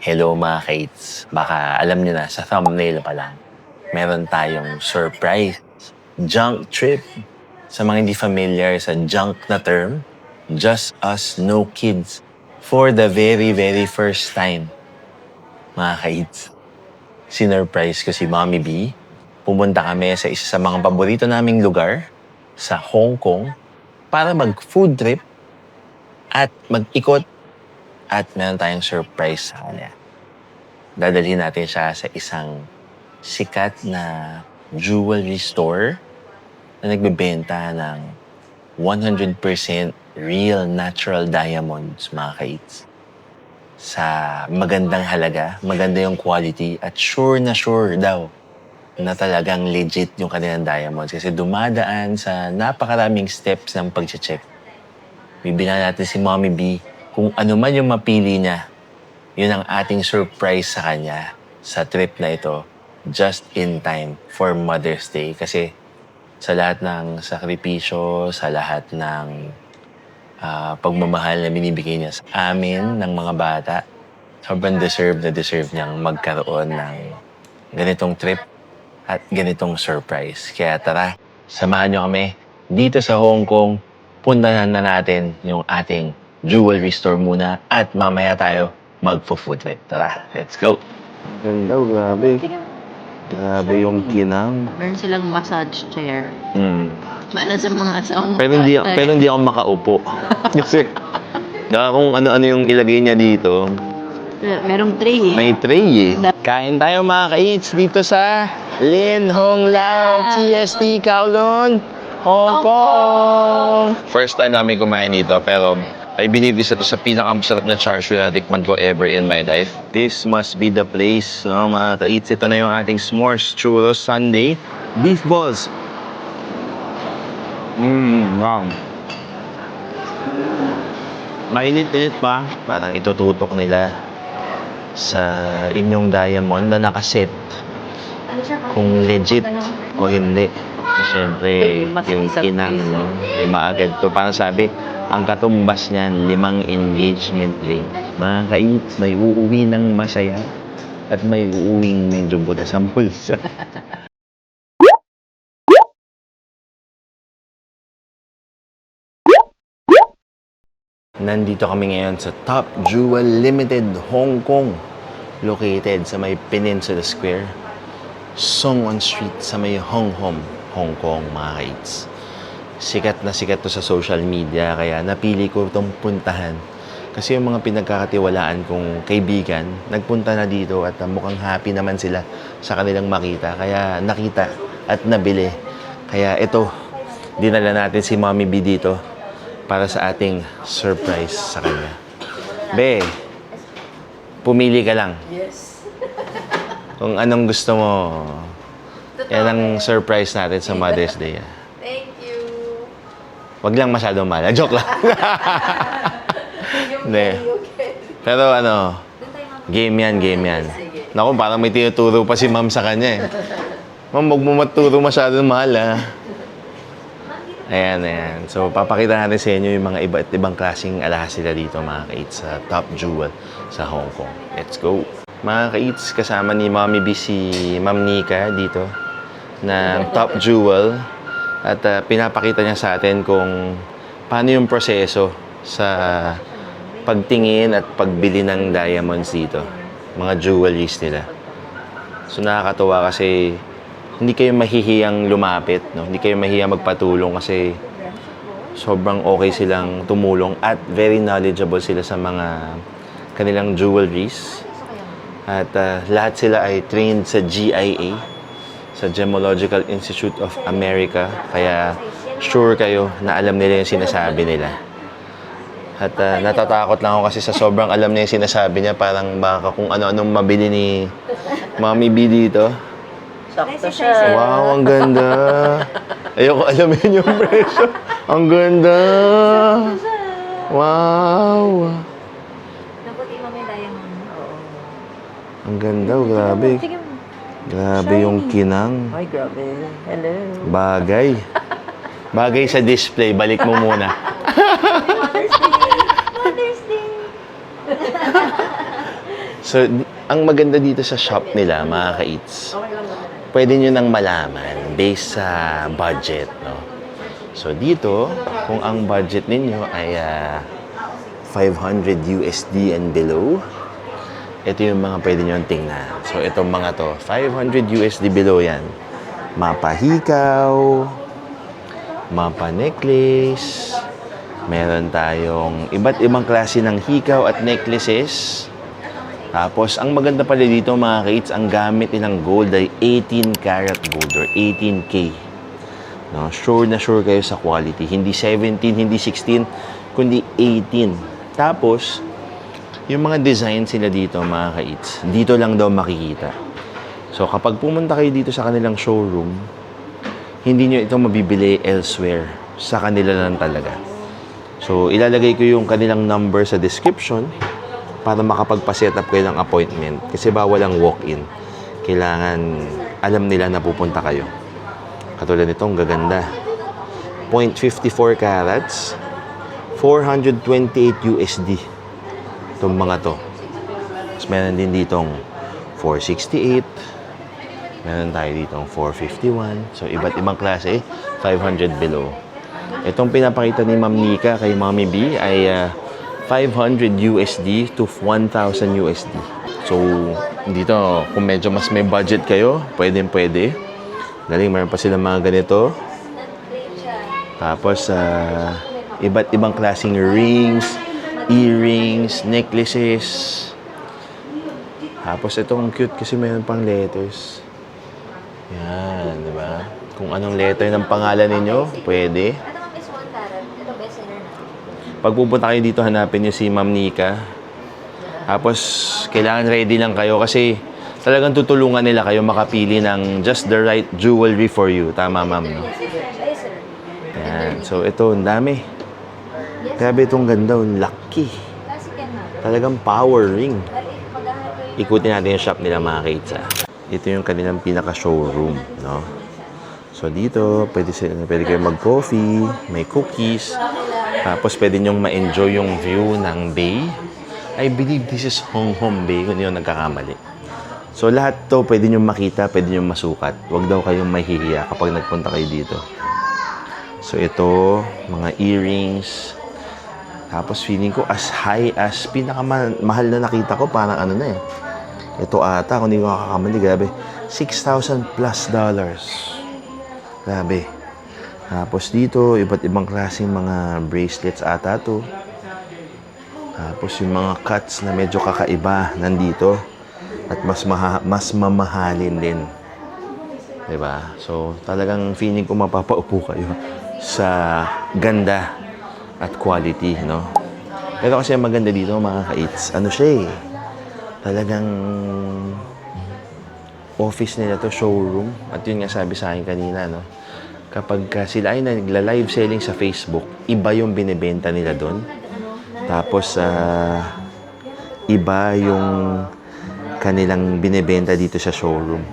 Hello mga kates. Baka alam niyo na sa thumbnail pa lang. Meron tayong surprise junk trip. Sa mga hindi familiar sa junk na term, just us, no kids. For the very, very first time, mga kates. Sinurprise ko si Mommy B. Pumunta kami sa isa sa mga paborito naming lugar sa Hong Kong para mag-food trip at mag-ikot at meron tayong surprise sa kanya. Dadalhin natin siya sa isang sikat na jewelry store na nagbebenta ng 100% real natural diamonds, mga kaits. Sa magandang halaga, maganda yung quality at sure na sure daw na talagang legit yung kanilang diamonds kasi dumadaan sa napakaraming steps ng pag-check. Bibigyan natin si Mommy B kung ano man yung mapili niya. Yun ang ating surprise sa kanya sa trip na ito just in time for Mother's Day. Kasi sa lahat ng sakripisyo, sa lahat ng pagmamahal na binibigay niya sa amin ng mga bata, sobrang deserve niyang magkaroon ng ganitong trip at ganitong surprise. Kaya tara, samahan niyo kami dito sa Hong Kong. Puntahan na natin yung ating jewelry store muna at mamaya tayo magpo-food trip. Tara, let's go. Ganda, grabe. Grabe yung kinang. Meron silang massage chair. Para sa mga asawang Pero hindi ako makaupo. Kasi kung ano-ano yung ilagay niya dito. merong tray eh. May tray eh. Kain tayo mga ka-eats dito sa Lin Hong Lao TST Kowloon, Hong Kong. First time namin kumain dito pero I believe this ito sa pinakamasarap na char siu na tikman ko ever in my life. This must be the place, no, mga ka-eats. Ito na yung ating s'mores churros sundae. Beef balls. Wow. Mainit-init pa. Parang itututok nila sa inyong diamond na nakaset kung legit o hindi. Siyempre, yung kinang, no? Lima agad to. Parang sabi, ang katumbas niyan, 5 engagement ring. Mga kaits, may uuwi ng masaya at may uuwing medyo butas ang pulsa. Nandito kami ngayon sa Top Jewel Limited, Hong Kong. Located sa may Peninsula Square, Song On Street sa may Hong Kong, mga kaits. Sikat na sikat to sa social media, kaya napili ko itong puntahan. Kasi yung mga pinagkakatiwalaan kong kaibigan, nagpunta na dito at mukhang happy naman sila sa kanilang makita. Kaya nakita at nabili. Kaya ito, dinala natin si Mommy B dito para sa ating surprise sa kanya. Be, pumili ka lang. Yes. Kung anong gusto mo. Yan ang surprise natin sa Mother's Day. Thank you. Wag lang masyadong mahal. Joke lang. Hindi. Pero ano, game yan. Naku, parang may tinuturo pa si ma'am sa kanya eh. Ma'am, wag mo maturo masyadong mahal ah. Ayan. So, papakita natin sa inyo yung mga iba't ibang klaseng alahas sila dito, mga ka-eats, sa Top Jewel sa Hong Kong. Let's go! Mga ka-eats, kasama ni Mommy B si Ma'am Nika dito ng Top Jewel. At pinapakita niya sa atin kung paano yung proseso sa pagtingin at pagbili ng diamonds dito. Mga jewelries nila. So, nakakatuwa kasi hindi kayo mahihiyang lumapit, no? Hindi kayo mahihiyang magpatulong kasi sobrang okay silang tumulong at very knowledgeable sila sa mga kanilang jewelries. At lahat sila ay trained sa GIA, sa Gemological Institute of America. Kaya sure kayo na alam nila yung sinasabi nila. At natatakot lang ako kasi sa sobrang alam niya yung sinasabi niya, parang baka kung ano-anong mabili ni Mommy B dito. Sakto siya. Wow, ang ganda. Ayoko alamin yung presyo. Ang ganda. Wow. Naputi mo may diamond. Ang ganda, grabe. Sige mo. Grabe yung kinang. Ay, grabe. Hello. Bagay. Bagay sa display. Balik mo muna. Mother's Day! Mother's Day! So, ang maganda dito sa shop nila, mga ka-eats, pwede nyo nang malaman based sa budget, no? So, dito, kung ang budget ninyo ay 500 USD and below, ito yung mga pwede nyo tingnan. So, itong mga to, 500 USD below yan. Mapa hikaw, mapa necklace, meron tayong iba't ibang klase ng hikaw at necklaces. Tapos, ang maganda pala dito mga ka-eats, ang gamit nilang gold ay 18 karat gold or 18K. No? Sure na sure kayo sa quality. Hindi 17, hindi 16, kundi 18. Tapos, yung mga design sila dito mga ka-eats, dito lang daw makikita. So, kapag pumunta kayo dito sa kanilang showroom, hindi nyo ito mabibili elsewhere. Sa kanila lang talaga. So, ilalagay ko yung kanilang number sa description para makapagpa-set up kayo ng appointment. Kasi bawal ang walk-in. Kailangan alam nila na pupunta kayo. Katulad nitong gaganda. 0.54 carats, 428 USD. Itong mga to. Tapos meron din ditong 468. Meron tayo ditong 451. So, iba't ibang klase, 500 below. Itong pinapakita ni Ma'am Nika kay Mommy B ay 500 USD to 1,000 USD. So, dito, kung medyo mas may budget kayo, pwede. Galing, meron pa silang mga ganito. Tapos, iba't ibang klaseng rings, earrings, necklaces. Tapos, itong cute kasi mayroon pang letters. Yan, di ba? Kung anong letter ng pangalan ninyo, pwede. Ito is 1 carat. Ito bestseller na. Pag pupunta kayo dito, hanapin nyo si Ma'am Nika. Tapos, kailangan ready lang kayo kasi talagang tutulungan nila kayo makapili ng just the right jewelry for you. Tama, Ma'am, no? Yes, sir. Yan. So, ito, ang dami. Grabe itong ganda, ang lucky. Classic yan, ma'am. Talagang power ring. Well, if maghahanap kayo Ikutin natin yung shop nila, mga kids, ha. Ito yung kanilang pinaka-showroom, no? So, dito, pwede kayo mag-coffee, may cookies. Tapos, pwede nyong ma-enjoy yung view ng bay. I believe this is Hong Hong Bay, kung hindi yung nagkakamali. So, lahat to pwede nyong makita, pwede nyong masukat. Huwag daw kayong mahihiya kapag nagpunta kayo dito. So, ito, mga earrings. Tapos, feeling ko as high as pinakamahal na nakita ko, parang ano na eh. Ito ata, kung hindi ko makakamali, grabe. $6,000 plus. Grabe. Tapos dito, iba't ibang klaseng mga bracelets ata to. Tapos yung mga cuts na medyo kakaiba nandito. At mas mamahalin din. Diba? So, talagang feeling ko mapapaupo kayo sa ganda at quality, no? Pero kasi ang maganda dito, mga ka-eats, ano siya eh, talagang office nila to, showroom. At yun nga sabi sa akin kanina, no? Kapag sila ay nagla-live selling sa Facebook, iba yung binibenta nila doon. Tapos, iba yung kanilang binibenta dito sa showroom.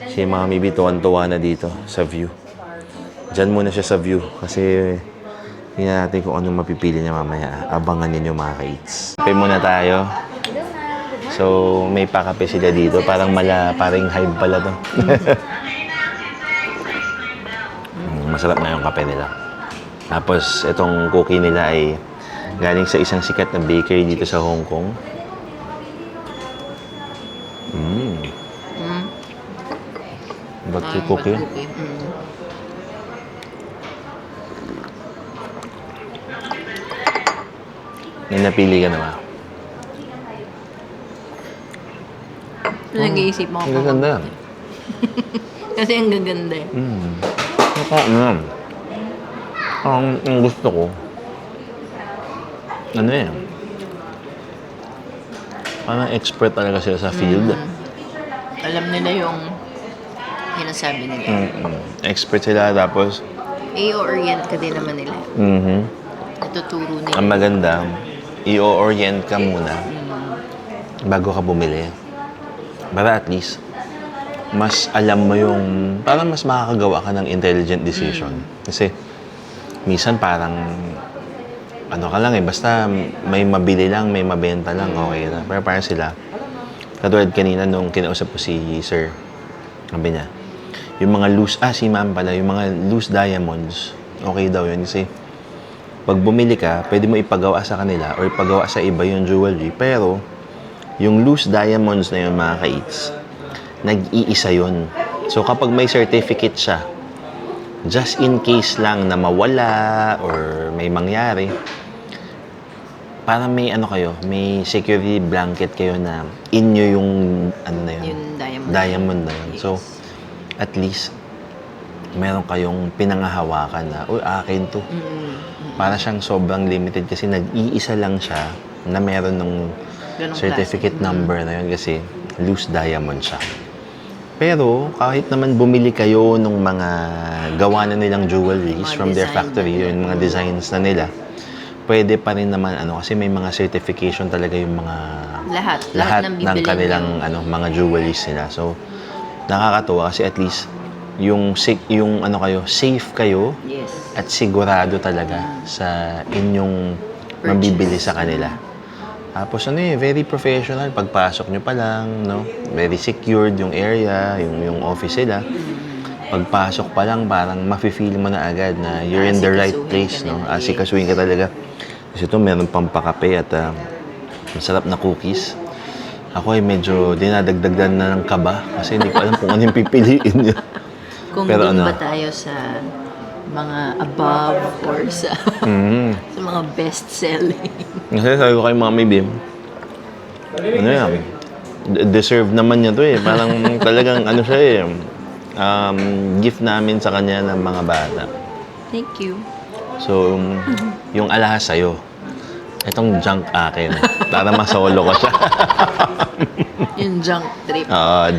Si Mami B, tuwan-tuwa na dito sa view. Diyan muna siya sa view kasi tingnan natin kung anong mapipili niya mamaya. Abangan ninyo, mga ka-eats. Kape muna tayo. So, may pakape sila dito. Parang hive pala to. Masarap na yung kape nila. Tapos, itong cookie nila ay galing sa isang sikat na bakery dito sa Hong Kong. Ba't cookie? May napili ka na ba? Nag-iisip ako. Ang gaganda. Kasi ang gaganda eh. Ang gusto ko, ano eh, parang expert talaga sila sa field. Alam nila yung sinasabi nila. Expert sila, tapos I-orient ka din naman nila. Natuturo nila. ang maganda, i-orient ka muna bago ka bumili. Para at least, mas alam mo yung, parang mas makakagawa ka ng intelligent decision. Kasi, minsan parang, ano ka lang eh, basta may mabili lang, may mabenta lang, okay na. Pero parang sila, Katulad kanina nung kinausap ko si Sir, sabi niya, yung mga loose, si ma'am pala, yung mga loose diamonds, okay daw yun. Kasi, pag bumili ka, pwede mo ipagawa sa kanila or ipagawa sa iba yung jewelry. Pero, yung loose diamonds na yun, mga ka-eats, nag-iisa yun. So, kapag may certificate siya, just in case lang na mawala or may mangyari, para may may security blanket kayo na inyo yung na yun, Yung diamond na yun. So, at least, meron kayong pinangahawakan na, akin to. Para siyang sobrang limited kasi nag-iisa lang siya na meron ng certificate number na yun kasi loose diamond siya. Pero, kahit naman bumili kayo ng mga gawa na nilang jewelries from their factory, yung mga designs na nila, pwede pa rin naman kasi may mga certification talaga yung mga lahat ng kanilang mga jewelries nila. So nakakatuwa kasi at least yung safe kayo Yes. at sigurado talaga sa inyong mabibili sa kanila. Tapos very professional pagpasok nyo pa lang, no? Very secured yung area, yung office nila. Pagpasok pa lang parang mafe-feel mo na agad na you're in the right place, no? Asikasuhin ka talaga. Kasi ito, meron pang pakape at masarap na cookies. Ako ay medyo dinadagdagan na ng kaba kasi hindi ko alam kung ano yung pipiliin niya. Kung Pero doon ba tayo sa mga above or sa sa mga best-selling. Kasi sabi ko kay Mami Bim, yan, deserve naman niya to eh. Parang talagang siya eh, gift namin sa kanya ng mga bata. Thank you. So, yung alahas sa'yo, itong junk akin. Para masolo ko siya. Yung junk trip.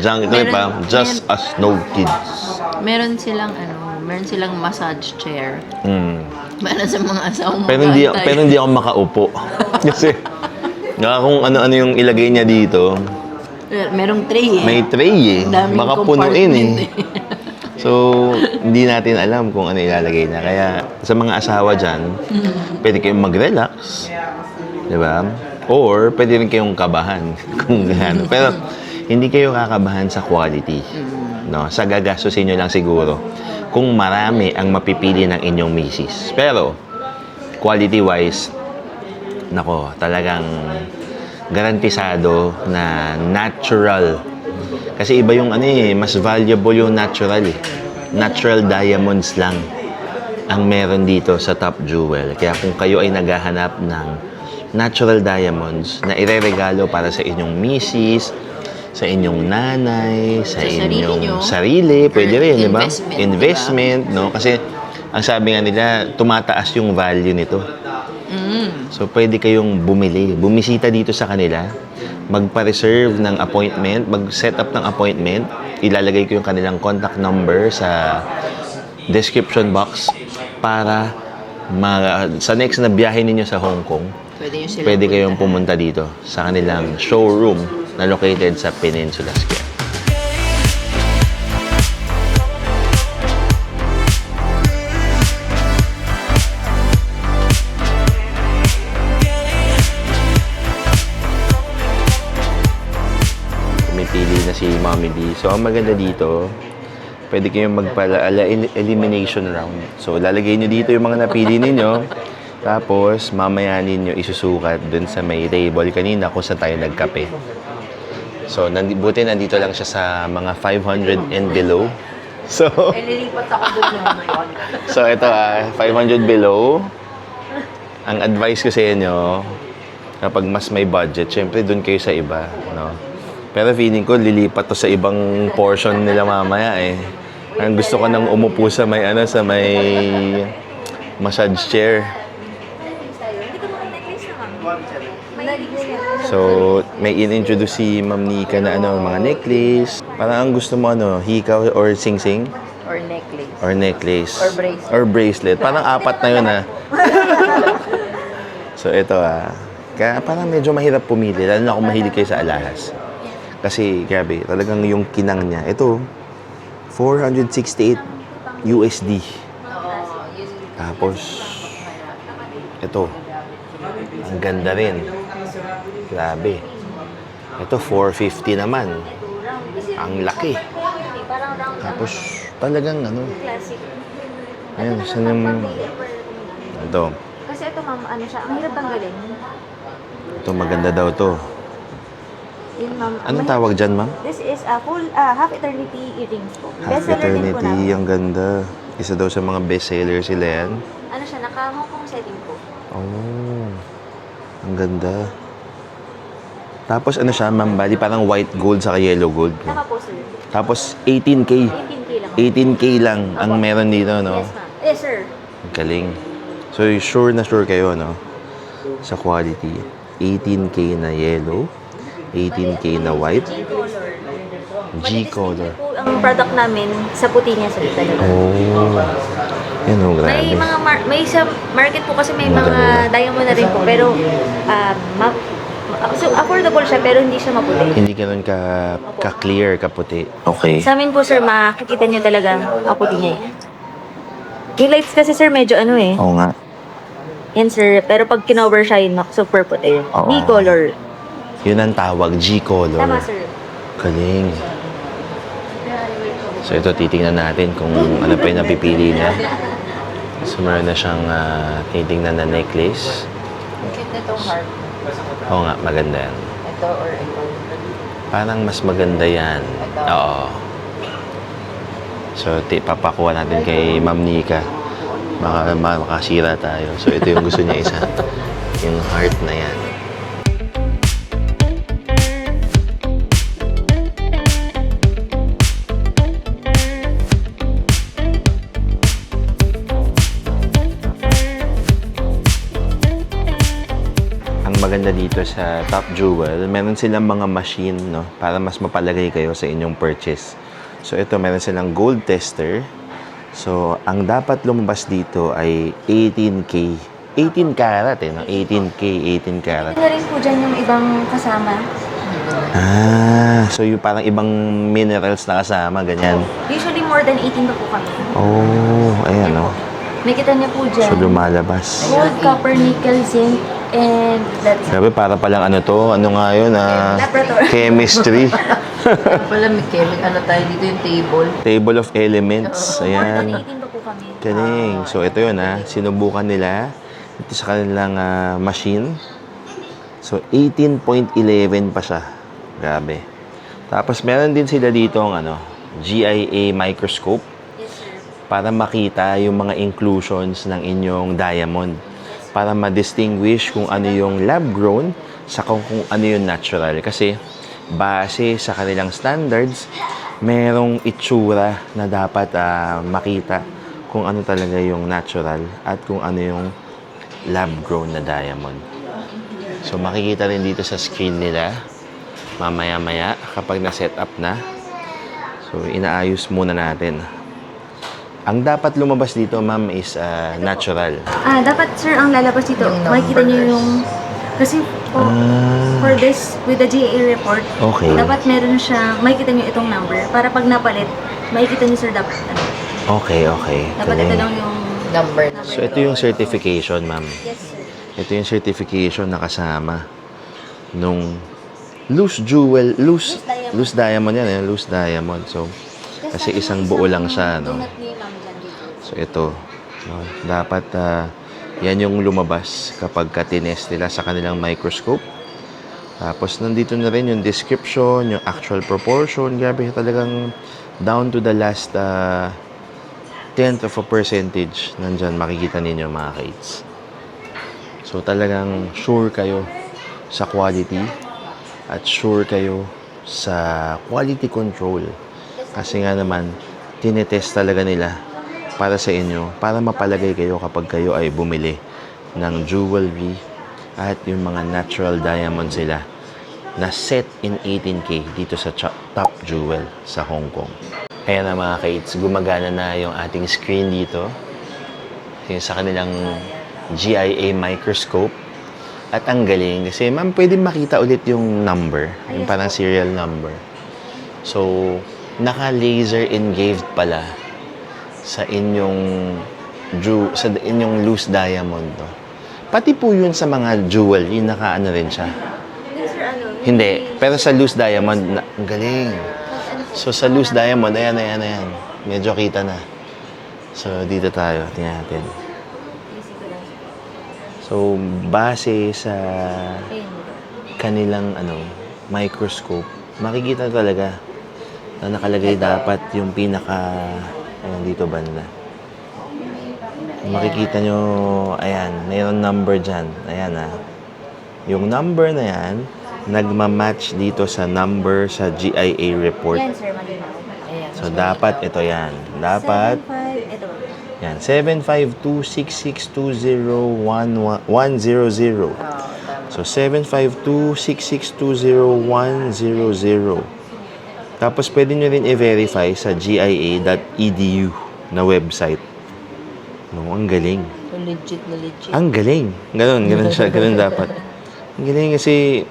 Junk trip just as no kids. Meron silang massage chair. Para sa mga asawang Pero hindi ako makaupo. Kasi, kung ano-ano yung ilagay niya dito, merong tray eh. may tray eh. Daming Baka punuin eh. compartment So, hindi natin alam kung ano ilalagay niya. Kaya, sa mga asawa dyan, pwede kayong mag-relax. Di ba? Or, pwede rin kayong kabahan. Kung gano'n. Pero, hindi kayo kakabahan sa quality. No? Sa gagastusin nyo lang siguro. Kung marami ang mapipili ng inyong misis. Pero, quality-wise, talagang garantisado na natural. Kasi iba yung mas valuable yung natural eh. Natural diamonds lang ang meron dito sa Top Jewel. Kaya kung kayo ay naghahanap ng natural diamonds na ireregalo para sa inyong misis, sa inyong nanay, sa inyong sarili, pwede rin, di ba? Investment, no? Kasi ang sabi nga nila, tumataas yung value nito. So, pwede kayong bumisita dito sa kanila, magpa-reserve ng appointment, mag-set up ng appointment, ilalagay ko yung kanilang contact number sa description box para sa next na biyahe ninyo sa Hong Kong, pwede kayong pumunta dito sa kanilang showroom na located sa Peninsula Square. Pili na si Mommy D. So, ang maganda dito, pwede kayong elimination round. So, lalagay nyo dito yung mga napili ninyo. Tapos, mamaya ninyo isusukat dun sa may table kanina kung saan tayo nagkape. So, buti nandito lang siya sa mga 500 and below. So, Lilipat ako doon naman. so ito 500 below. Ang advice ko sa inyo, kapag mas may budget, syempre dun kayo sa iba, no? Pero feeling ko, lilipat to sa ibang portion nila mamaya eh. Ang gusto ko nang umupo sa may massage chair. Hindi ko naman-necklace naman. Malalig na yan. So, may in-introduce si Ma'am Nika na mga necklace. Parang ang gusto mo hikaw or sing-sing? Or necklace. Or necklace. Or bracelet. Or bracelet. Parang apat na yun So, ito Kaya parang medyo mahirap pumili. Lalo na kung mahilig kayo sa alahas. Kasi, grabe, talagang yung kinang niya. Ito, 468 USD. Tapos, ito, ang ganda rin. Grabe. Ito, 450 naman. Ito, round. Kasi Ang laki. parang round Tapos, talagang ano. classic. Ayan, Ito saan naman yung... pang daily wear ko. Ito. Kasi ito ma'am, ano siya, ang hirap tanggalin. Ito, maganda daw to. Yun ma'am. Anong tawag dyan, ma'am? This is a full, half eternity earrings po. Half Bestseller din po Eternity. namin. Ang ganda. Isa daw sa mga bestseller sila yan. Ano siya, naka-Hong Kong setting po. Oh, ang ganda. Tapos ano siya, ma'am, bali parang white gold sa yellow gold. Naka po sir. Tapos 18K. 18K lang. 18K lang ang meron dito, no? Yes ma'am. Yes sir. Ang galing. So, sure na sure kayo, no? Sa quality. 18K na yellow. 18K na white. G-color. G-color. Po ang product namin sa puti niya sa talaga. Oh. Yan, oh, grabe. May mga may sa market po kasi may Maganda. mga diamond na rin po pero so affordable siya pero hindi siya maputi. Hindi ganun ka-clear, kaputi. Okay. Sa amin po sir, makikita niyo talaga ang puti niya. Yung lights kasi sir medyo ano eh. Oo nga. Yan sir, pero pag kinovershine, super puti. Oo. B-color. Yun ang tawag, G-color. Tama sir. Galing. So ito, titingnan natin kung ano pa yung napipili niya. So meron na siyang titingnan na necklace. Cute na itong heart. Oo nga, maganda yan. Ito or ito. Parang mas maganda yan. Oo. So, papakuha natin kay Ma'am Nika. Makasira tayo. So, ito yung gusto niya isa. Yung heart na yan. Ang maganda dito sa Top Jewel, meron silang mga machine, no? Para mas mapalagay kayo sa inyong purchase. So, ito, meron silang gold tester. So, ang dapat lumabas dito ay 18K. 18 karat eh, no? 18K, 18 karat. Na rin po dyan yung ibang kasama. So yung parang ibang minerals na kasama, ganyan. Usually more than 18 pa po kami. Oh, ayan, no? May kita niyo po dyan. So lumalabas. Gold, copper, nickel, zinc, and that's it. Grabe, para palang ano to, ano nga yun, Laboratory. chemistry. Pala, may chemical. Ano tayo dito yung table? Table of elements. More than Ayan. 18 pa po kami. Galing. So ito yun, sinubukan nila. Ito sa kanilang machine. So 18.11 pa siya. Grabe. Tapos meron din sila dito ang GIA microscope Yes, sir. para makita yung mga inclusions ng inyong diamond. Para ma-distinguish kung ano yung lab-grown sa kung ano yung natural. Kasi base sa kanilang standards, merong itsura na dapat makita kung ano talaga yung natural at kung ano yung lab-grown na diamond. So makikita rin dito sa screen nila mamaya-maya kapag na-set up na. So inaayos muna natin. Ang dapat lumabas dito, ma'am, is natural. Dapat sir, ang lalabas dito, Yung makikita niyo numbers. yung... Kasi po, for this, with the GA report, Okay. dapat meron siya, makikita niyo itong number. Para pag napalit, makikita niyo sir, dapat ano. Okay, okay. Dapat ito Galing. lang yung... Number. So ito yung certification, ma'am. Yes sir. Ito yung certification na kasama nung loose jewel, loose diamond yan, loose diamond. So, kasi isang buo lang siya, no? Donut ni ma'am dyan dito. So, ito. No? Dapat, yan yung lumabas kapag tinest nila sa kanilang microscope. Tapos, nandito na rin yung description, yung actual proportion. Grabe, talagang down to the last tenth of a percentage. Nandyan, makikita ninyo mga kids. So, talagang sure kayo sa quality at sure kayo sa quality control. Kasi nga naman, tinetest talaga nila para sa inyo, para mapalagay kayo kapag kayo ay bumili ng jewelry at yung mga natural diamonds sila na set in 18K dito sa Top Jewel sa Hong Kong. Ayan na mga kids, gumagana na yung ating screen dito. Yung sa kanilang GIA microscope. At ang galing kasi ma'am, pwede makita ulit yung number, yung parang serial number. So, naka-laser engraved pala sa inyong loose diamond, no? Pati po yun sa mga jewelry, naka-ano rin siya. Hindi sir, ano? Hindi. Pero sa loose diamond, ang galing. So sa loose diamond, ayan. Medyo kita na. So dito tayo, tingnan natin. So base sa kanilang microscope, makikita talaga na nakalagay dapat yung pinaka dito banda. Makikita nyo, ayan, mayroon number dyan. Ayan yung number na yan, nagmamatch dito sa number sa GIA report. Yan, sir, malinaw. Ayan. So, dapat ito yan. Dapat, 7.5, ito. yan, 75266201100. So, 75266201100. Tapos, pwede nyo rin i-verify sa gia.edu na website. No, ang galing. So, legit na legit. Ang galing. Ganun siya. Ganun dapat. Ang galing kasi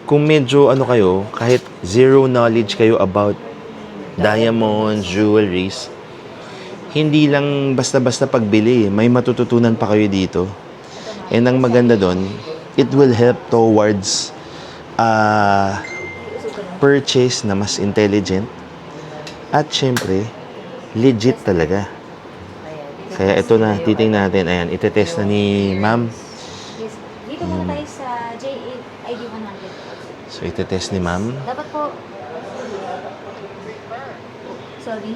kung medyo kayo, kahit zero knowledge kayo about diamonds, jewelries, hindi lang basta-basta pagbili. May matututunan pa kayo dito. And ang maganda doon, it will help towards purchase na mas intelligent at syempre, legit talaga. Kaya ito na, titingnan natin. Ayan, itetest na ni ma'am. Yes. Dito muna tayo sa JID 100. So, itetest ni ma'am. Dapat po... Sorry.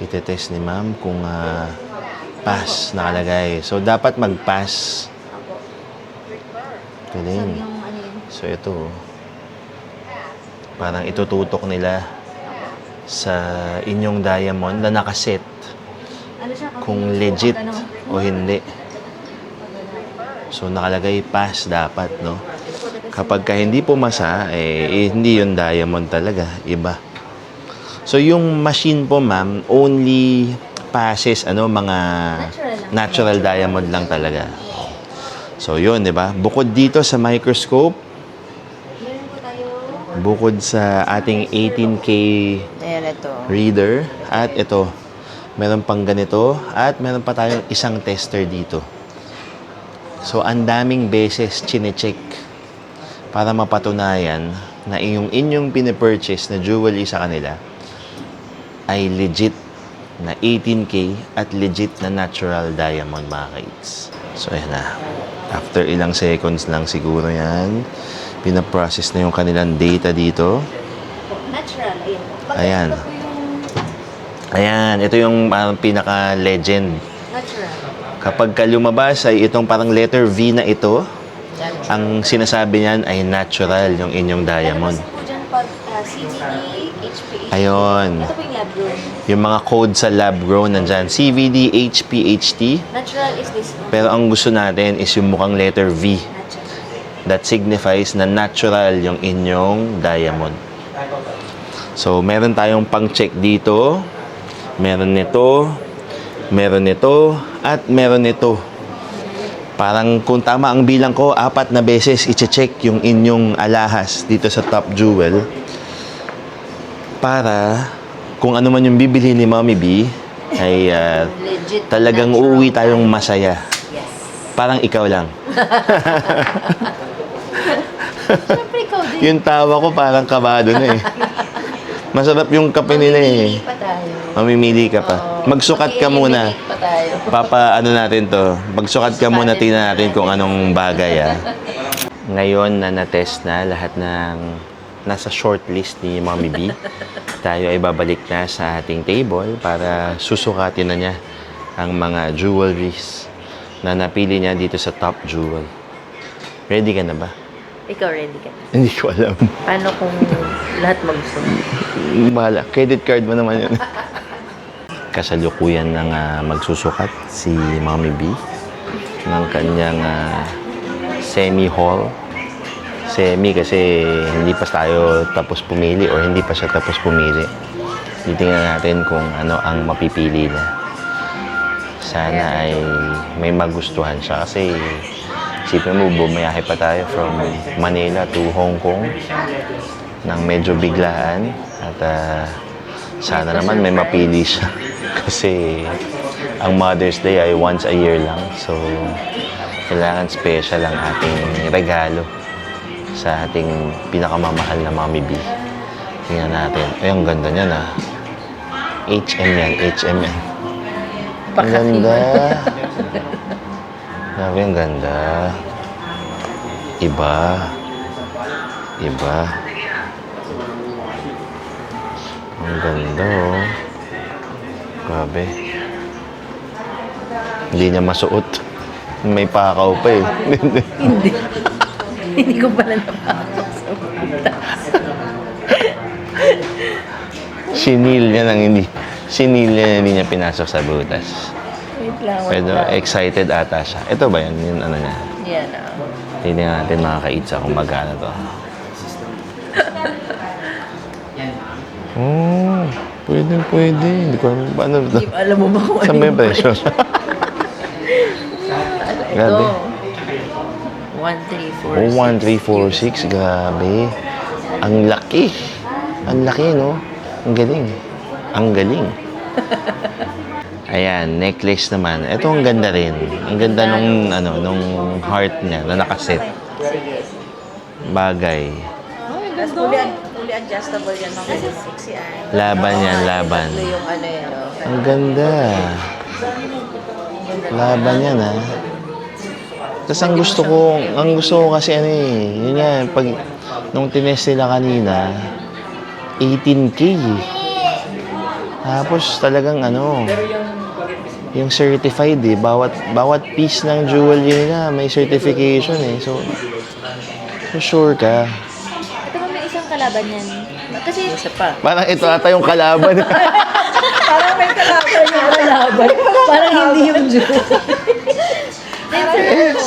Itetest ni ma'am kung pass nakalagay. So, dapat mag-pass. Sorry Galing. yung ano yun. So, ito. Parang itututok nila sa inyong diamond na nakaset Ano siya? kung legit o hindi. So, nakalagay pass dapat, no? Kapag ka hindi pumasa, hindi yung diamond talaga. Iba. So, yung machine po, ma'am, only passes, mga natural diamond lang talaga. So, yun, di ba? Bukod dito sa microscope, Meron po tayo... bukod sa ating 18K Ayan, ito. reader, at ito, meron pang ganito, at meron pa tayong isang tester dito. So, ang daming beses chinecheck para mapatunayan na inyong pinipurchase na jewelry sa kanila ay legit na 18K at legit na natural diamond, mga kids. So, ayan na. After ilang seconds lang siguro yan, pinaprocess na yung kanilang data dito. Natural, ayun. Ayan. Ayan, ito yung pinaka-legend. Natural. Kapag ka lumabas ay itong parang letter V na ito, ang sinasabi niyan ay natural yung inyong diamond. Lalabas po dyan pag CVD, HPHT. Ayun. Ito po yung lab grown. Yung mga code sa lab grown nandyan. CVD, HPHT. Natural is this one. Pero ang gusto natin is yung mukhang letter V. Natural. That signifies na natural yung inyong diamond. So, meron tayong pang-check dito. Meron nito. Meron nito. At meron nito. Parang kung tama ang bilang ko, 4 na beses i-check yung inyong alahas dito sa Top Jewel. Para kung ano man yung bibili ni Mommy B, ay Legit. talagang natural. uuwi tayong masaya. Yes. Parang ikaw lang. Siyempre, ikaw din. Yung tawa ko parang kabado na eh. Masarap yung kape nila eh. Mamimili pa tayo. Mamimili ka pa. Magsukat ka muna. Mag-eliminate pa tayo. Ano natin to. Magsukat ka muna, tingnan natin kung anong bagay Ngayon na na-test na lahat ng nasa shortlist ni Mommy B, tayo ay babalik na sa ating table para susukatin na niya ang mga jewelries na napili niya dito sa Top Jewel. Ready ka na ba? Ikaw, ready ka. Hindi ko alam. Paano kung lahat magsuot? Bahala. Credit card mo naman yun. Kasalukuyan ng magsusukat si Mommy B ng kanyang semi-haul. Semi kasi hindi pa tayo tapos pumili or hindi pa siya tapos pumili. Titingnan natin kung ano ang mapipili niya. Sana ay may magustuhan siya kasi isipin mo, bumayahe pa tayo from Manila to Hong Kong ng medyo biglaan at sana naman may mapili siya kasi ang Mother's Day ay once a year lang. So, Kailangan special ang ating regalo sa ating pinakamamahal na Mommy B. Tingnan natin. Ay, ang ganda niyan ah. HM yan, HM yan. Ang ganda. Grabe, ang ganda. Iba. Iba. Ang ganda oh. Grabe. Hindi niya masuot. May pakaw pa eh. Hindi. Hindi ko pala napasok sa butas. Sinil niya nang hindi. Sinil niya na hindi niya pinasok sa butas. Wait lang. Pero excited ata siya. Ito ba yan? Yung ano niya. Yan Tingnan natin mga ka-eats kung magkano to. Oh, pwede. Hindi ko alam paano ito. Hindi alam mo ba kung Saan ano may yung presyo? Grabe. Ito. 1346. 1346. Grabe. Ang laki. Ang laki, no? Ang galing. Ang galing. Ayan, necklace naman. Ito ang ganda rin. Ang ganda nung, nung heart niya na nakaset. Sige. Bagay. Tapos fully adjustable yan. Mga 60 yan. Laban yan, laban. Ito yung ano yan. Ang ganda. Laban yan, ha? Tapos ang gusto ko kasi ano eh, yun nga, pag, nung tinest nila kanina, 18K eh. Tapos talagang yung certified eh, bawat piece ng jewelry nila may certification eh. So sure ka. Ito ba may isang kalaban yan? Kasi Isa pa. Parang ito ata yung kalaban. Parang may kalaban yung kalaban. Parang hindi yung jewelry.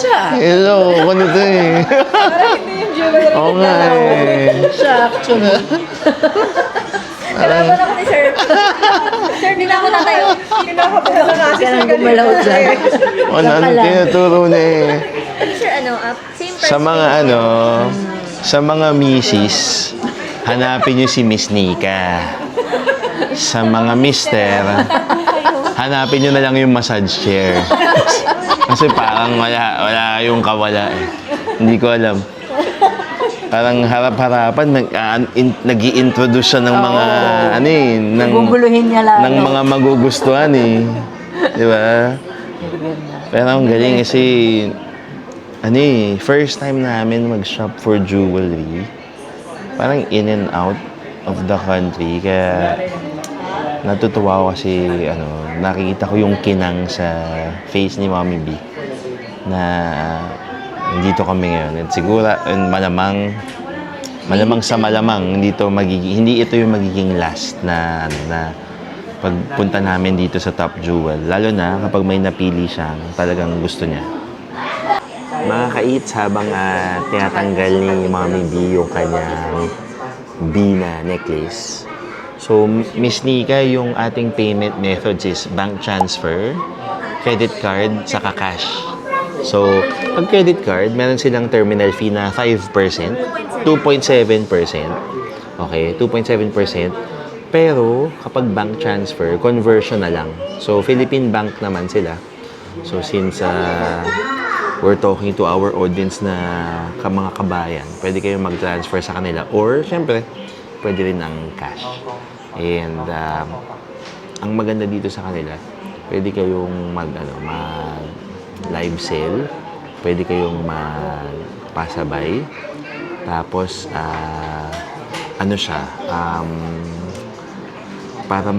Siya. Hello, ako nito eh. Parang hindi yung jewelry. Oo nga eh. Siya actually. kalaban ako ni Sir. Sir, di na ako tatayo. Kinakabahan ka kasi sir gumalaw dyan. Ano tinuturo niya eh. Pero Sir, same person. Sa mga misis, hanapin niyo si Miss Nika. Sa mga mister, hanapin niyo na lang yung massage chair. Kasi parang wala yung kawala eh. Hindi ko alam. Parang harap-harapan, nag-i-introduce siya ng mga, Guguluhin niya lang. ng mga magugustuhan eh. Di ba? Pero ang galing kasi, first time namin mag-shop for jewelry. Parang in and out of the country. Kaya natutuwa ako kasi, nakikita ko yung kinang sa face ni Mommy B. Na dito kami ngayon. At siguro, malamang sa malamang, hindi ito yung magiging last na pagpunta namin dito sa Top Jewel. Lalo na kapag may napili siyang talagang gusto niya. Mga ka-eats, habang tinatanggal ni Mommy B yung kanyang B na necklace. So, Miss Nika, yung ating payment methods is bank transfer, credit card, saka cash. So, pag credit card, meron silang terminal fee na 5%, 2.7%. Okay, 2.7%. Pero, kapag bank transfer, conversion na lang. So, Philippine Bank naman sila. So, since we're talking to our audience na mga kabayan, pwede kayong mag-transfer sa kanila. Or, syempre, pwede rin ang cash. And, ang maganda dito sa kanila, pwede kayong live sale, pwede kayong magpasabay, tapos para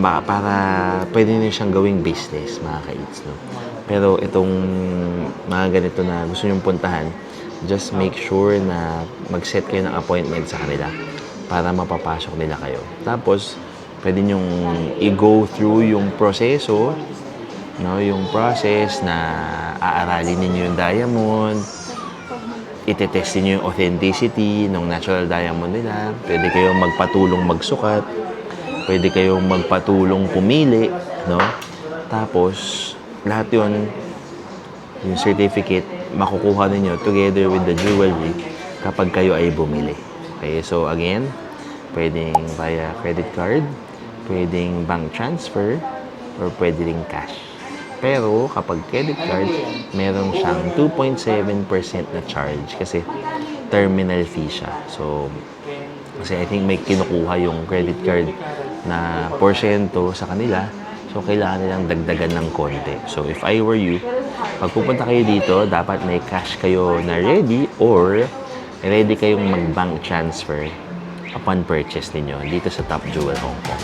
pwede nyo siyang gawing business, mga ka-eats, no? Pero itong mga ganito na gusto nyong puntahan, just make sure na mag-set kayo ng appointment sa kanila para mapapasok nila kayo. Tapos pwede nyong i-go through yung proseso, no, yung process na aaralin ninyo yung diamond, itetestin nyo yung authenticity ng natural diamond nila, pwede kayong magpatulong magsukat, pwede kayong magpatulong pumili, no? Tapos, lahat yun, yung certificate, makukuha ninyo together with the jewelry kapag kayo ay bumili. Okay, so again, pwedeng via credit card, pwedeng bank transfer, or pwede ring cash. Pero kapag credit card, meron siyang 2.7% na charge kasi terminal fee siya. So, kasi I think may kinukuha yung credit card na porsyento sa kanila. So, kailangan nilang dagdagan ng konti. So, if I were you, pag pupunta kayo dito, dapat may cash kayo na ready or ready kayong mag-bank transfer upon purchase ninyo dito sa Top Jewel Hong Kong.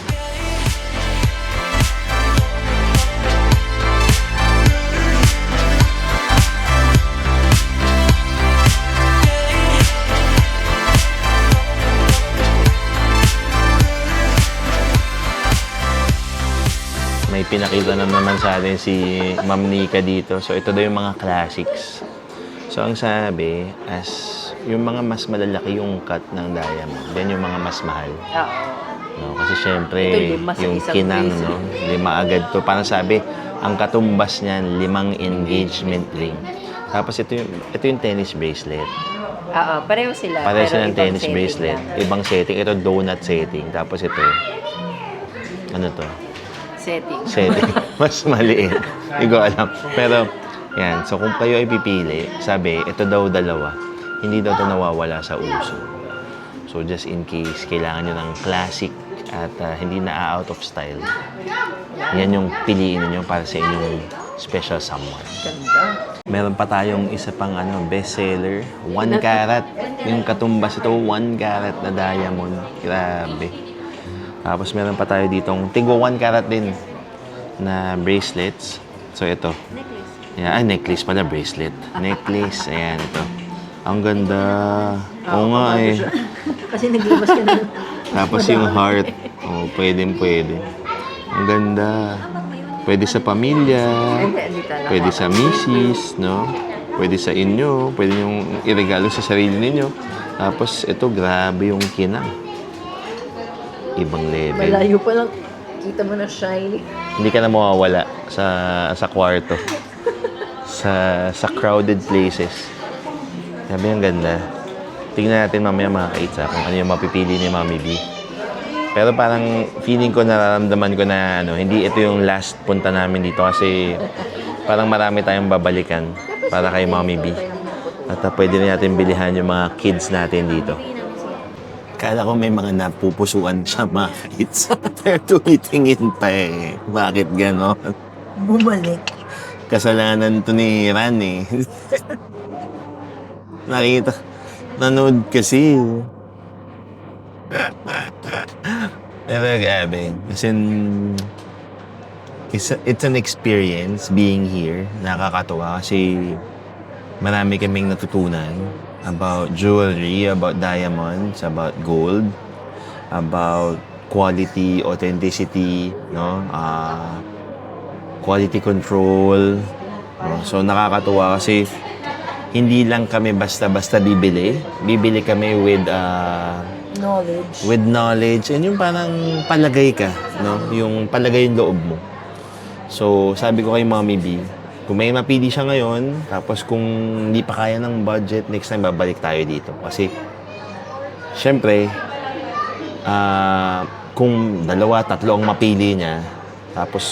May pinakita na naman sa atin si Ma'am Nika dito. So, ito daw yung mga classics. So, ang sabi, as yung mga mas malalaki yung cut ng diamond, then yung mga mas mahal. No? Kasi syempre, Ito, lima sa yung isang kinang, piece. no? 5 agad to. Parang sabi, ang katumbas niyan, 5 engagement ring. Tapos ito yung tennis bracelet. Oo, pareho sila. Pareho pero silang ibang tennis setting bracelet. lang. Ibang setting. Ito donut setting. Tapos ito, ano to? Setting. Mas maliit. Hindi ko alam. Pero, yan. So, kung kayo ay pipili, sabi, ito daw dalawa. Hindi daw ito nawawala sa uso. So, just in case, kailangan nyo ng classic at hindi na out of style. Yan yung piliin niyo para sa inyong special someone. Ganda. Meron pa tayong isa pang bestseller. 1 carat. Yung katumbas ito, 1 carat na diamond. Grabe. Tapos meron pa tayo ditong tigwa 1 carat din na bracelets. So ito. Necklace. Necklace pala, bracelet. Necklace, ayan ito. Ang ganda. Oo nga eh. Kasi naglabas ka na. Tapos yung heart. Oh, pwede. Ang ganda. Pwede sa pamilya. Pwede sa misis, no? Pwede sa inyo. Pwede yung iregalo sa sarili ninyo. Tapos ito, grabe yung kinang. Ibang level. Malayo pa lang. Kita mo na shiny. Hindi ka na mawawala sa kwarto. sa crowded places. Sabi ang ganda. Tingnan natin mamaya mga kaitsa kung ano yung mapipili ni Mami B. Pero parang feeling ko, nararamdaman ko na hindi ito yung last punta namin dito kasi parang marami tayong babalikan para kay Mami B. At pwede na natin bilihan yung mga kids natin dito. Kala ko may mga napupusuan sa mga kids. Pero tumitingin pa eh. Bakit gano'n? Bumalik. Kasalanan to ni Ran eh. Nakita. Nanood kasi. Pero grabe. Kasi it's an experience being here. Nakakatuwa kasi marami kaming natutunan about jewelry, about diamonds, about gold, about quality, authenticity, no? Quality control. No? So nakakatuwa kasi hindi lang kami basta-basta bibili. Bibili kami with knowledge and yung parang palagay ka, no? Yung palagay yung loob mo. So sabi ko kay Mommy B, kung may mapili siya ngayon, tapos kung hindi pa kaya ng budget, next time babalik tayo dito. Kasi, syempre, kung 2, 3 ang mapili niya, tapos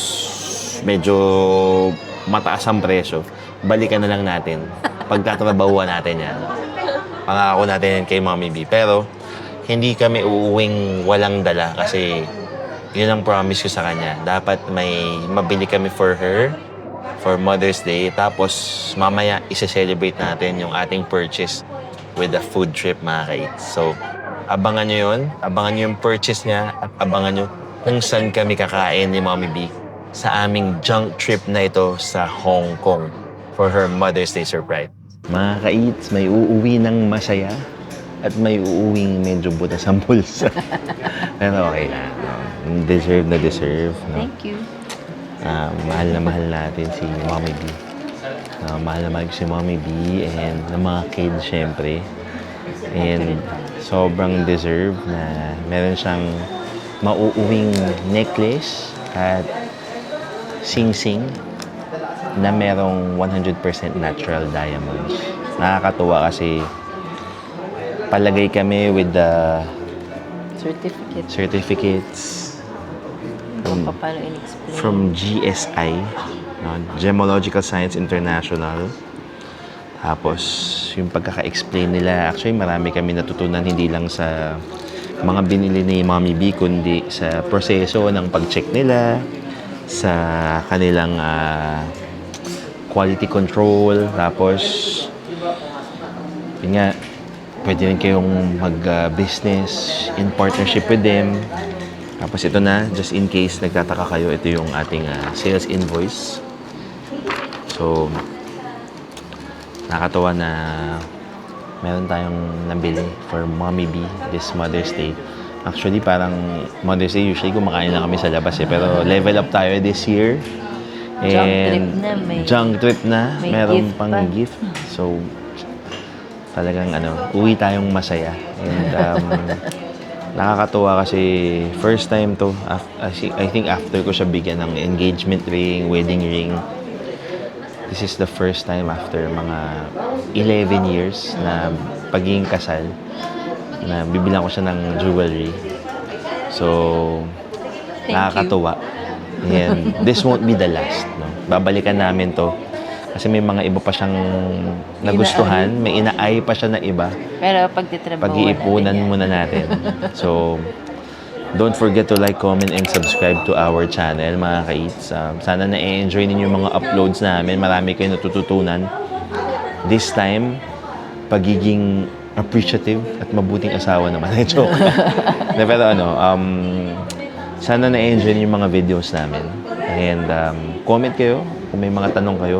medyo mataas ang presyo, balikan na lang natin. Pagtatrabahuan natin yan. Pangako natin yan kay Mommy B. Pero, hindi kami uuwing walang dala kasi yun ang promise ko sa kanya. Dapat may mabili kami for her, for Mother's Day. Tapos, mamaya, isa-celebrate natin yung ating purchase with a food trip, mga kaits. So, abangan nyo yun. Abangan nyo yung purchase niya at abangan nyo kung saan kami kakain ni Mommy B sa aming junk trip na ito sa Hong Kong for her Mother's Day surprise. Mga kaits, may uuwi ng masaya at may uuwing medyo butas ang bulsa. Pero okay na. No? Deserve na deserve. No? Thank you. Mahal na mahal natin si Mommy B. Mahal na mahal ko si Mommy B and ng mga kids, syempre. And sobrang deserve na meron siyang mauuwing necklace at sing-sing na merong 100% natural diamonds. Nakakatuwa kasi palagay kami with the Certificate. certificates. Kung paano in-explain. from GSI, no? Gemological Science International. Tapos, yung pagkaka-explain nila, actually marami kami natutunan hindi lang sa mga binili ni Mommy B, kundi sa proseso ng pag-check nila, sa kanilang quality control. Tapos, yun nga, pwede rin kayong mag-business in partnership with them. Tapos ito na, just in case nagtataka kayo, ito yung ating sales invoice. So, nakakatawa na meron tayong nabili for Mommy B this Mother's Day. Actually, parang Mother's Day, usually kumakain lang kami sa labas eh. Pero level up tayo this year. Junk trip na. may Meron gift pang pa. gift. So, talagang uwi tayong masaya. And nakakatuwa kasi first time to, I think after ko siya bigyan ng engagement ring, wedding ring. This is the first time after mga 11 years na pagiging kasal na bibilang ko siya ng jewelry. So, nakakatuwa. And this won't be the last. No? Babalikan namin to. Kasi may mga iba pa siyang nagustuhan. May inaay pa siya na iba. Pero pagtitrabaho Pag-iipunan muna natin. So, don't forget to like, comment, and subscribe to our channel, mga ka-eats. Sana na-enjoy ninyo yung mga uploads namin. Marami kayo natututunan. This time, pagiging appreciative at mabuting asawa naman. Joke. Pero sana na-enjoy niyo yung mga videos namin. And comment kayo kung may mga tanong kayo.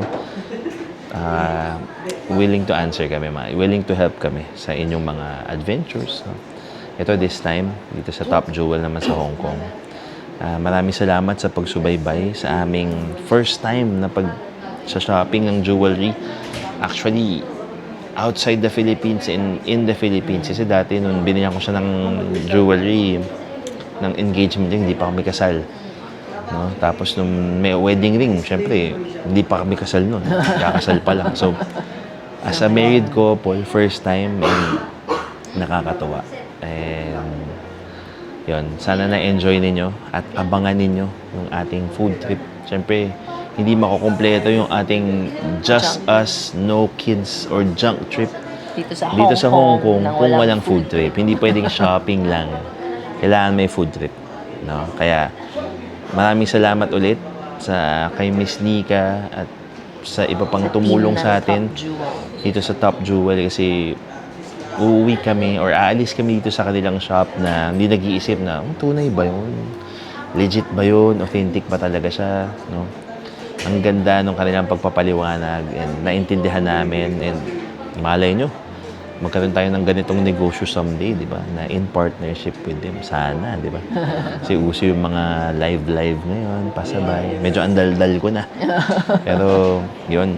Willing to answer kami, willing to help kami sa inyong mga adventures. No? Ito this time, dito sa Top Jewel naman sa Hong Kong. Maraming salamat sa pagsubaybay sa aming first time na sa shopping ng jewelry. Actually, outside the Philippines and in the Philippines. Kasi dati nung binigyan ko siya ng jewelry, ng engagement ring, hindi pa kami kasal. No? Tapos nung may wedding ring, syempre, hindi pa kami kasal nun. Kakasal pa lang. So, as a married couple, first time, and nakakatuwa. And, yun, sana na-enjoy ninyo at abangan ninyo yung ating food trip. Syempre, hindi makukumpleto yung ating Just Us, No Kids, or Junk Trip dito sa Hong Kong nang kung walang food trip. Hindi pwedeng shopping lang. Kailangan may food trip. No? Kaya, maraming salamat ulit sa kay Miss Nika at sa iba pang tumulong sa atin dito sa Top Jewel kasi uuwi kami or aalis kami dito sa kanilang shop na hindi nag-iisip na tunay ba yun? Legit ba yun? Authentic ba talaga siya? No? Ang ganda ng kanilang pagpapaliwanag and naintindihan namin and malay nyo, magkaroon tayo ng ganitong negosyo someday, di ba? Na in partnership with them. Sana, di ba? Kasi uso yung mga live ngayon, pasabay. Medyo andal-dal ko na. Pero, yun.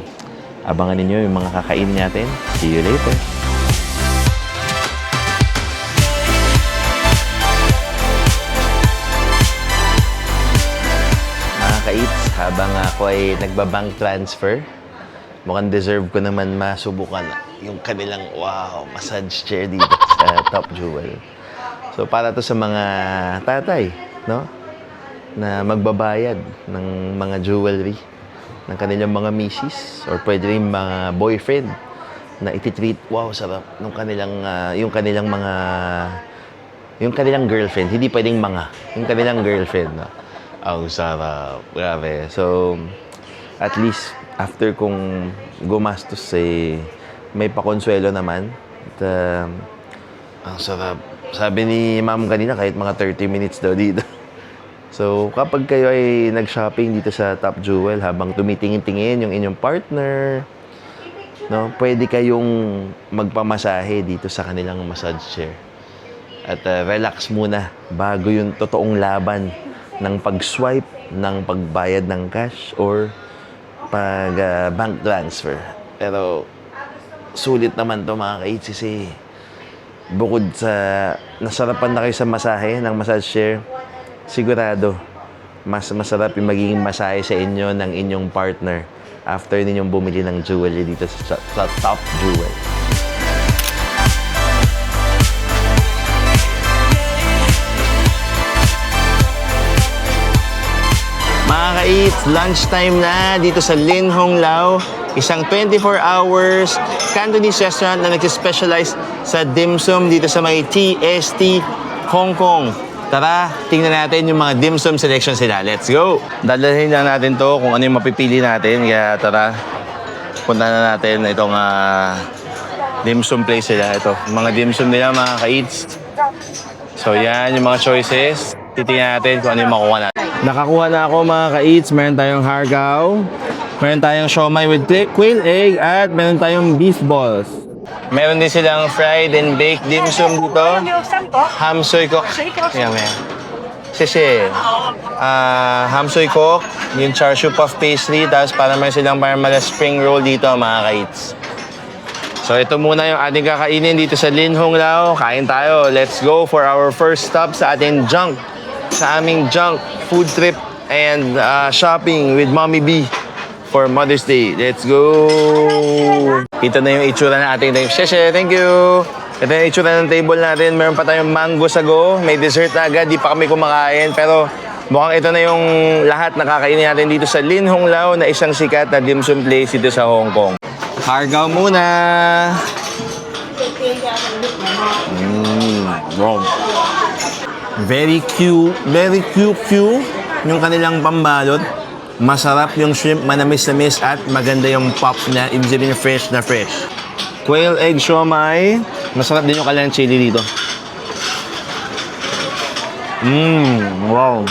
Abangan ninyo yung mga kakain natin. See you later. Mga ka-eats, habang ako ay nagbabank transfer, mukhang deserve ko naman masubukan yung kanilang, massage chair dito sa Top Jewel. So, para to sa mga tatay, no? Na magbabayad ng mga jewelry ng kanilang mga misis or pwede rin mga boyfriend na ititreat, sarap, yung kanilang girlfriend. Hindi pwedeng yung kanilang girlfriend, no? Ang sarap. Grabe. So, at least, after kong gumastos may pakonsuelo naman. At, ang sarap. Sabi ni ma'am kanina, kahit mga 30 minutes daw dito. So, kapag kayo ay nag-shopping dito sa Top Jewel, habang tumitingin-tingin yung inyong partner, no, pwede kayong magpamasahe dito sa kanilang massage chair. At relax muna bago yung totoong laban ng pag-swipe, ng pagbayad ng cash, or bank transfer. Pero sulit naman to mga ka-HCC. Bukod sa nasarapan na kayo sa masahe ng massage chair, sigurado mas masarap yung magiging masahe sa inyo ng inyong partner after ninyong bumili ng jewelry dito sa Top Jewel. ka-eats, lunchtime na dito sa Lin Hong Lao. Isang 24 hours Cantonese restaurant na nag-specialize sa dim sum dito sa may TST Hong Kong. Tara, tingnan natin yung mga dim sum selection sila. Let's go! Dadalhin lang natin to kung ano yung mapipili natin. Kaya tara, punta na natin itong dim sum place sila. Ito, mga dim sum nila mga ka-eats. So yan yung mga choices. Titingnan natin kung ano yung makuha natin. Nakakuha na ako mga ka-eats. Meron tayong hargao. Meron tayong siomai with quail egg. At meron tayong beef balls. Meron din silang fried and baked dim sum dito. Ham soy kok. Yan, yan. Sisi. Ham soy kok. Yung char siu puff pastry. Tapos para meron silang marmala spring roll dito mga ka-eats. So ito muna yung ating kakainin dito sa Lin Hong Lao. Kain tayo. Let's go for our first stop sa ating junk. Sa aming junk food trip and shopping with Mommy B for Mother's Day. Let's go! Ito na yung itsura ng ating table. Sheshe, thank you! Ito yung itsura ng table natin. Meron pa tayong mango sago. May dessert na agad. Di pa kami kumakain. Pero mukhang ito na yung lahat na kakainin natin dito sa Lin Hong Lao na isang sikat na dim sum place dito sa Hong Kong. Hargao muna! Wow. Very cute yung kanilang pambalot. Masarap yung shrimp, manamis-namis at maganda yung pop na, ibig sabihin fresh na fresh. Quail egg siomai. Masarap din yung kanilang chili dito. Wow.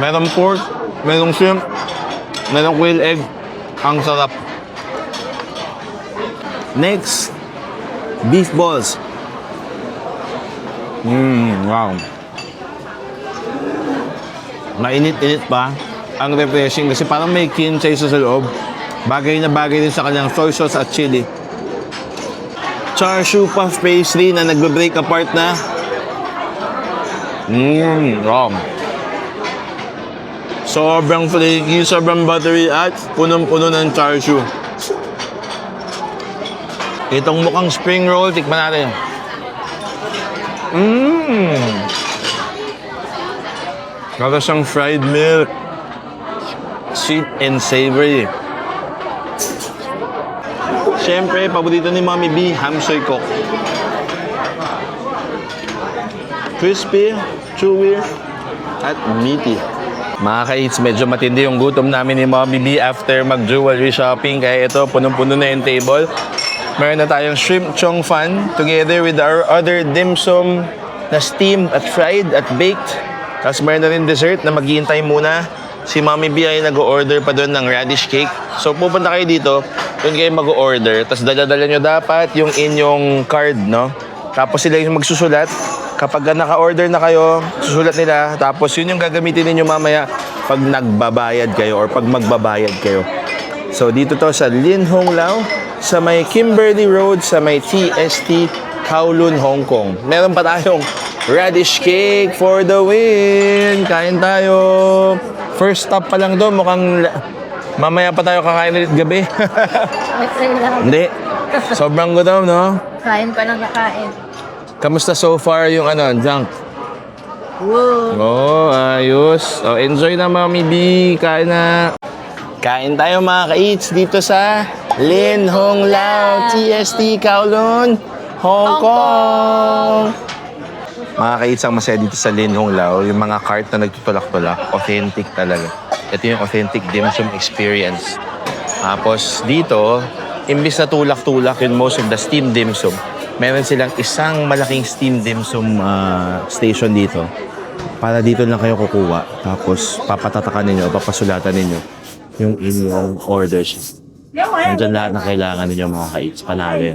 Merong pork, merong shrimp, merong quail egg. Ang sarap. Next, beef balls. Wow. Mainit-init pa. Ang refreshing kasi parang may kinchay sa loob. Bagay na bagay din sa kanyang soy sauce at chili. Char siu puff pastry na nagbe-break apart na. Wow. Sobrang flaky, sobrang buttery at punong-puno ng char siu. Itong mukhang spring roll, tikman natin. Kaya siyang fried milk. Sweet and savory. Siyempre, paborito ni Mommy B, ham soy kok. Crispy, chewy, at meaty. Mga ka-eats, medyo matindi yung gutom namin ni Mommy B after mag-jewelry shopping. Kaya ito, punong-puno na yung table. Meron na tayong shrimp chong fan together with our other dim sum na steamed at fried at baked. Tapos meron na rin dessert na maghihintay muna. Si Mommy B ay nag-order pa doon ng radish cake. So pupunta kayo dito, doon kayo mag-order. Tapos dala-dala nyo dapat yung inyong card, no? Tapos sila yung magsusulat. Kapag naka-order na kayo, susulat nila. Tapos yun yung gagamitin ninyo mamaya pag nagbabayad kayo or pag magbabayad kayo. So dito to sa Lin Hong Lao, sa may Kimberley Road, sa may TST Kowloon, Hong Kong. Meron pa tayong radish cake for the win! Kain tayo! First stop pa lang doon, mukhang mamaya pa tayo kakain ulit gabi. Hindi. Sobrang gutom, no? Kain pa ng kakain. Kamusta so far yung junk? Wow. Oh, ayos. Oh, enjoy na, Mommy B. Kain na. Kain tayo mga ka-eats dito sa Lin Hong Lao, TST Kowloon, Hong Kong. Mga ka-eats, ang masaya dito sa Lin Hong Lao, yung mga cart na nagtutulak-tulak, authentic talaga. Ito yung authentic dim sum experience. Tapos dito, imbis na tulak-tulak yung most of the steamed dim sum, meron silang isang malaking steamed dim sum station dito. Para dito lang kayo kukuha. Tapos papatatakan ninyo, papasulatan ninyo yung inyong orders. Nandiyan lahat na kailangan ninyo mga ka-eats. Panalin.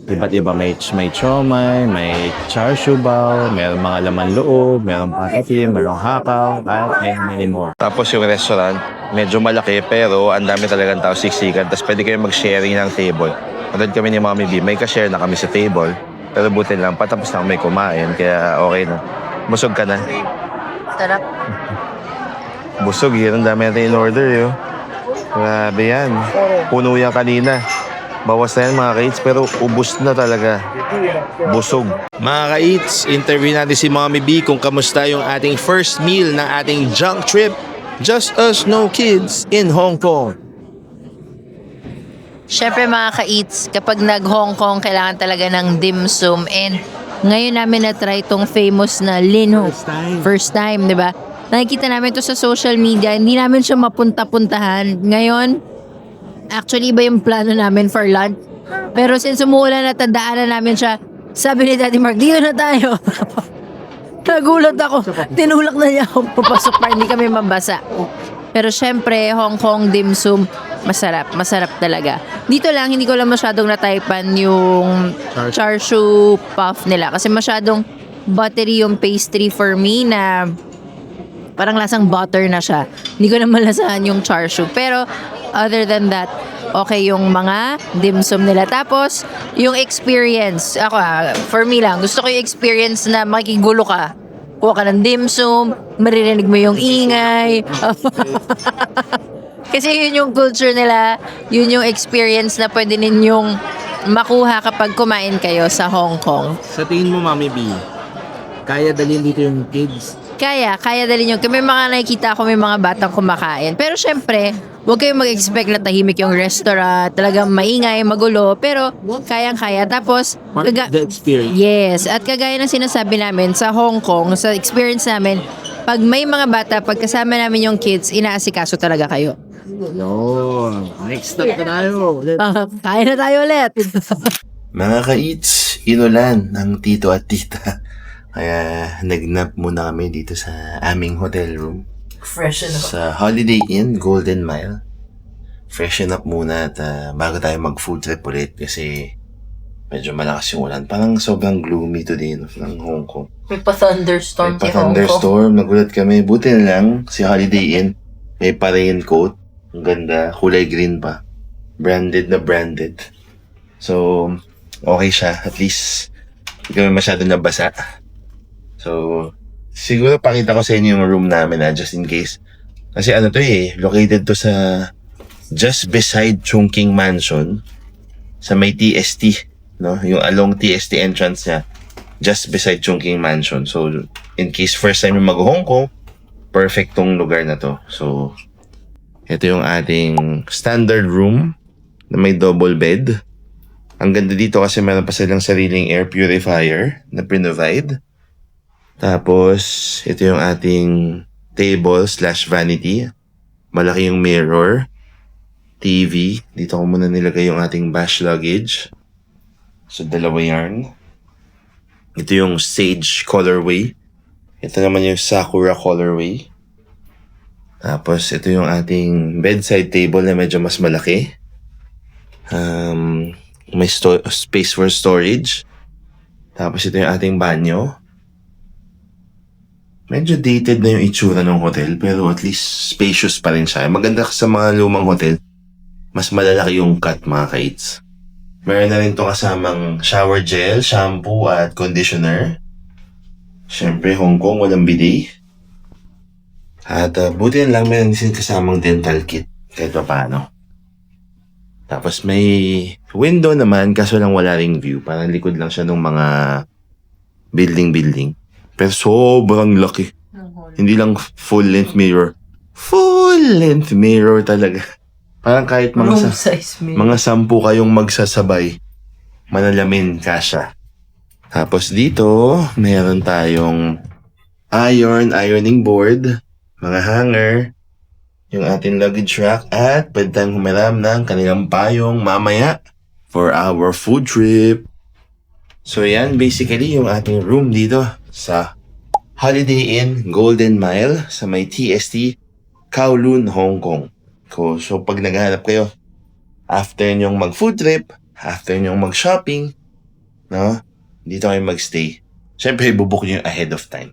Iba't iba may siomai, may char siu bao, mayroong mga laman loob, mayroong patatim, mayroong hakaw, at many more. Tapos yung restaurant, medyo malaki pero ang dami talagang tao siksikan. Tapos pwede kayo mag-sharing ng table. Matod kami ni Mommy B, may ka-share na kami sa table. Pero buti lang, patapos na kami kumain, kaya okay na. Busog ka na. Sarap. Busog, yun ang dami natin in order, yo. Grabe yan. Puno yan kanina. Bawas na yan mga ka-eats, pero ubos na talaga. Busog. Mga ka-eats, interview natin si Mommy B kung kamusta yung ating first meal ng ating junk trip. Just us, no kids in Hong Kong. Siyempre mga ka-eats, kapag nag-Hong Kong, kailangan talaga ng dim sum. And ngayon namin na-try itong famous na Linho. First time, di ba? Nakikita namin to sa social media, hindi namin siya mapunta-puntahan. Ngayon, actually, iba yung plano namin for lunch. Pero since umuulan at tandaan na namin siya, sabi ni Daddy Mark, dito na tayo. Nagulat ako. Tinulak na niya ako papasok para hindi kami mabasa. Pero syempre, Hong Kong dim sum, masarap. Masarap talaga. Dito lang, hindi ko lang masyadong nataypan yung char siu puff nila. Kasi masyadong buttery yung pastry for me na parang lasang butter na siya. Hindi ko na malasahan yung char siu. Pero other than that, okay yung mga dim sum nila. Tapos, yung experience, ako for me lang, gusto ko yung experience na makikigulo ka. Kuha ka ng dim sum, maririnig mo yung ingay. Kasi yun yung culture nila, yun yung experience na pwede ninyong makuha kapag kumain kayo sa Hong Kong. Sa tingin mo, Mommy B, kaya dalhin dito yung kids? Kaya dali nyo. May mga nakikita ako, may mga batang kumakain. Pero syempre, huwag kayong mag-expect na tahimik yung restaurant. Talagang maingay, magulo. Pero kayang-kaya. Tapos, The experience. yes. At kagaya ng sinasabi namin sa Hong Kong, sa experience namin, pag may mga bata, pag kasama namin yung kids, inaasikaso talaga kayo. Yun. Next stop na tayo. Kain na tayo ulit. Mga ka-eats, inulan ng tito at tita. Kaya nagnap muna kami dito sa aming hotel room. Freshen up. Sa Holiday Inn, Golden Mile. Freshen up muna at bago tayo mag-food trip ulit kasi medyo malakas yung ulan. Parang sobrang gloomy today ng Hong Kong. May pa-thunderstorm May pa-thunderstorm. Nagulat kami. Buti na lang si Holiday Inn. May pa-raincoat. Ang ganda. Kulay green pa. Branded na branded. So, okay siya. At least, hindi kami masyado nabasa. So, siguro pakita ko sa inyo yung room namin just in case. Kasi ano to located to sa just beside Chungking Mansion sa may TST, no? Yung along TST entrance niya, just beside Chungking Mansion. So, in case first time yung mag-Hong Kong, perfect tong lugar na to. So, ito yung ating standard room na may double bed. Ang ganda dito kasi meron pa silang sariling air purifier na provide. Tapos, ito yung ating table/vanity. Malaki yung mirror. TV. Dito ko muna nilagay yung ating bash luggage. So, dalawa yarn. Ito yung sage colorway. Ito naman yung sakura colorway. Tapos, ito yung ating bedside table na medyo mas malaki. May space for storage. Tapos, ito yung ating banyo. Medyo dated na yung itsura ng hotel, pero at least spacious pa rin siya. Maganda sa mga lumang hotel, mas malalaki yung cut, mga ka-eats. Meron na rin itong kasamang shower gel, shampoo at conditioner. Siyempre, Hong Kong, walang bidet. At buti na lang meron din kasamang dental kit, kahit pa paano. Tapos may window naman, kaso lang wala ring view. Parang likod lang siya ng mga building. Pero sobrang laki. Hindi lang full-length mirror. Full-length mirror talaga. Parang kahit mga 10 kayong magsasabay, manalamin kasya. Tapos dito, meron tayong ironing board, mga hanger, yung ating luggage rack, at pwede tayong humiram ng kanilang payong mamaya for our food trip. So yan, basically yung ating room dito sa Holiday Inn Golden Mile sa may TST, Kowloon, Hong Kong. So pag naghahanap kayo, after nyong mag-food trip, after nyong mag-shopping, no, dito kayo magstay. Siyempre, ibubook nyo yung ahead of time.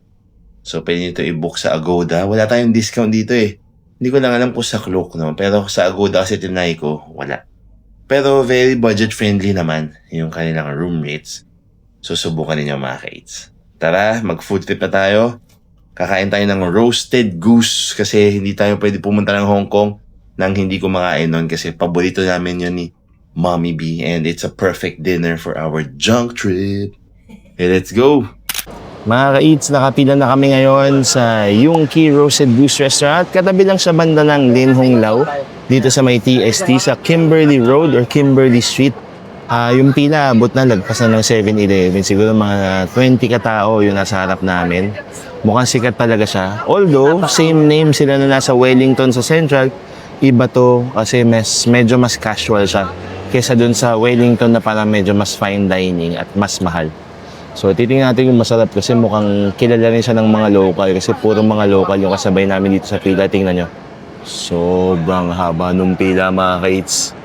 So pwede nyo ito i-book sa Agoda. Wala tayong discount dito Hindi ko lang alam kung sa Klook, no? Pero sa Agoda kasi tinay ko, wala. Pero very budget-friendly naman yung kanilang room rates. So subukan ninyo mga ka-eats. Tara, mag-food trip na tayo. Kakain tayo ng roasted goose kasi hindi tayo pwede pumunta ng Hong Kong nang hindi kumakain nun kasi paborito namin yun ni Mommy B, and it's a perfect dinner for our junk trip. Okay, let's go! Mga ka-eats, nakapila na kami ngayon sa Yungki Roasted Goose Restaurant. Katabi lang sa banda ng Lin Hong Lao, dito sa may TST sa Kimberly Road or Kimberly Street. Yung pila, abot na lagpas na ng 7-Eleven. Siguro mga 20 katao yung nasa harap namin. Mukhang sikat talaga siya. Although, same name sila na nasa Wellington sa Central, iba to kasi medyo mas casual siya kesa dun sa Wellington na parang medyo mas fine dining at mas mahal. So, titingnan natin yung masarap kasi mukhang kilala rin siya ng mga local kasi puro mga local yung kasabay namin dito sa pila. Tingnan nyo. Sobrang haba nung pila, mga ka-eats.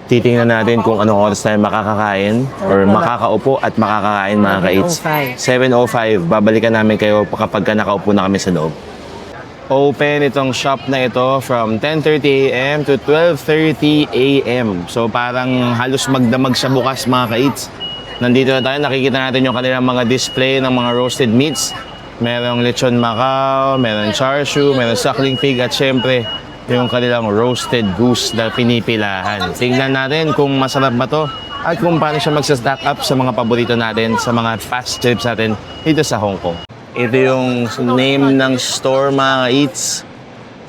Titingnan natin kung anong oras tayo makakakain or makakaupo at makakakain, mga ka-eats. 7:05. Babalikan namin kayo kapag nakaupo na kami sa loob. Open itong shop na ito from 10:30 a.m. to 12:30 a.m. So parang halos magdamag siya bukas, mga ka-eats. Nandito na tayo, nakikita natin yung kanilang mga display ng mga roasted meats. Merong lechon Macau, merong char siu, merong suckling pig at syempre yung kanilang roasted goose na pinipilahan. Tingnan natin kung masarap ba to at kung paano siya magsa-stack up sa mga paborito natin, sa mga fast trips natin dito sa Hong Kong. Ito yung name ng store, mga eats.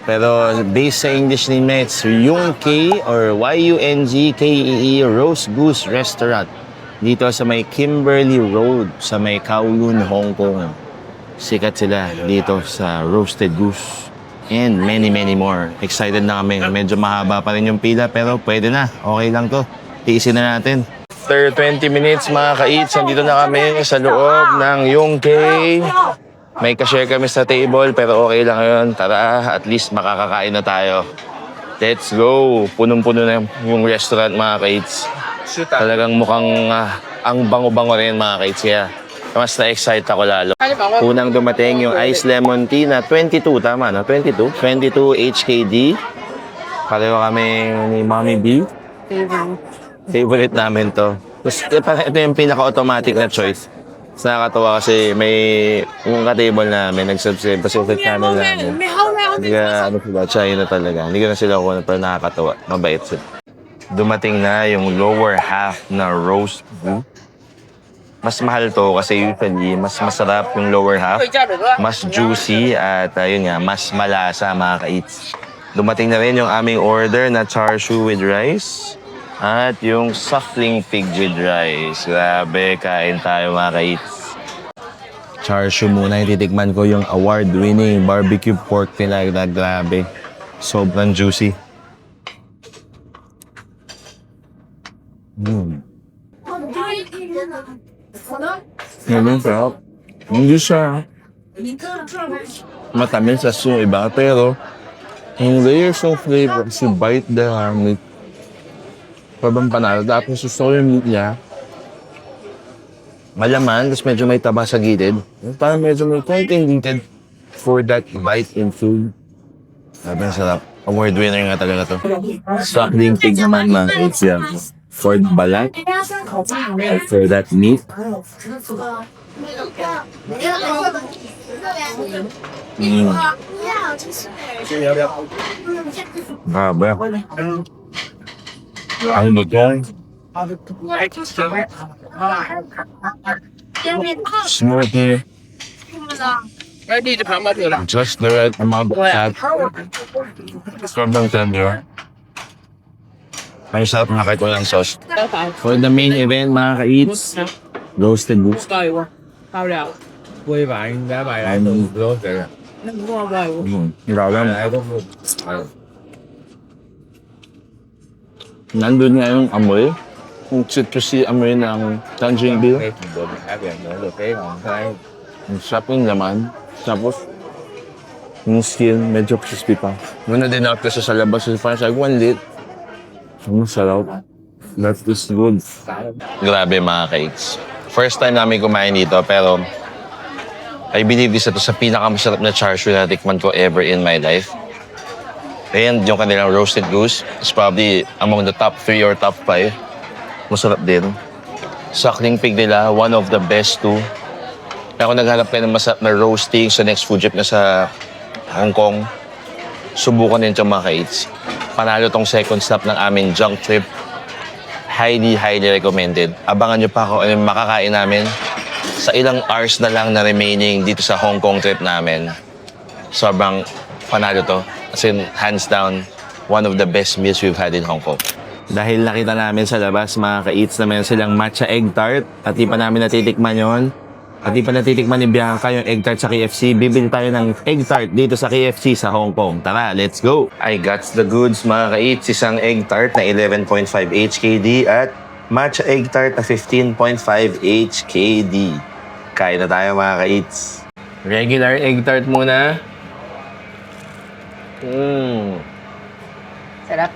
Pero based sa English name niya, it's Yungki or Yungkee Roast Goose Restaurant. Dito sa may Kimberly Road, sa may Kowloon, Hong Kong. Sikat sila dito sa roasted goose. And many more. Excited na kami. Medyo mahaba pa rin yung pila pero pwede na. Okay lang to. Tiisin na natin. After 20 minutes, mga ka-eats, nandito na kami sa loob ng Yungki. May ka-share kami sa table pero okay lang yun. Tara, at least makakakain na tayo. Let's go! Punong-puno na yung restaurant, mga ka-eats. Talagang mukhang ang bango-bango rin, mga ka-eats. Kaya mas na-excite ako lalo. Unang dumating yung ice lemon tea na 22, tama no? 22 HKD. Pareho kami ni Mommy B. Favorite namin to. Tapos ito yung pinaka-automatic na choice. Mas nakakatawa kasi may yung ka-table namin, nag-subscribe pa sa channel namin. Hindi ka, China talaga. Hindi ka na sila kuha, pero nakakatawa. Mabait sila. Dumating na yung lower half na roast beef. Mas mahal to kasi usually mas masarap yung lower half. Mas juicy at yun nga, mas malasa, mga ka-eats. Dumating na rin yung aming order na char siu with rice. At yung suckling pig with rice. Grabe, kain tayo, mga ka-eats. Char siu muna, ititikman ko yung award-winning barbecue pork nila. Grabe. Sobrang juicy. Ngayon, sarap. Hindi siya matamis sa yung iba, pero yung layers of flavor, si bite the meat. Pabang panalo. Tapos gusto ko yung meat niya. Malaman, tapos medyo may taba sa gilid. Parang medyo may konting needed for that bite in food. Sabi ang sarap. Award winner nga talaga to. Suckling pig naman, mga kids. Yeah. For the balat. For that meat. Grabe. Ano ba ito? Smoothie. Just the right amount of fat. Sobrang tender. May sarap na kahit walang sauce. For the main event, mga ka-eats, roasted goose. Nandun nga yung amoy. Yung citrusy amoy ng tangerine beer. Yung sarap yung laman. Tapos, yung skin, medyo crispy pa. Muna din ako sa labas. Parang sabi, 1 lit. Ang sarap. That is good. Grabe, mga ka-eats. First time namin kumain dito, pero I believe isa to sa pinakamasarap na char siu na tikman ko ever in my life. And yung kanilang roasted goose is probably among the top 3 or top 5. Masarap din. Suckling pig nila, one of the best too. Kaya kung naghanap kayo ng masarap na roasting sa next food trip na sa Hong Kong, subukan din ito, mga ka-eats. panalo tong second stop ng aming junk trip. Highly recommended. Abangan nyo pa kung ano yung makakain namin sa ilang hours na lang na remaining dito sa Hong Kong trip namin. Sobrang panalo to. As in, hands down, one of the best meals we've had in Hong Kong. Dahil nakita namin sa labas, mga ka-eats na meron silang matcha egg tart. At di pa namin natitikman yon. At di pa natitikman ni Bianca yung egg tart sa KFC. Bibili tayo ng egg tart dito sa KFC sa Hong Kong. Tara, let's go! I got the goods, mga ka-eats. Isang egg tart na 11.5 HKD at matcha egg tart na 15.5 HKD. Kain na tayo, mga ka-eats. Regular egg tart muna. Sarap.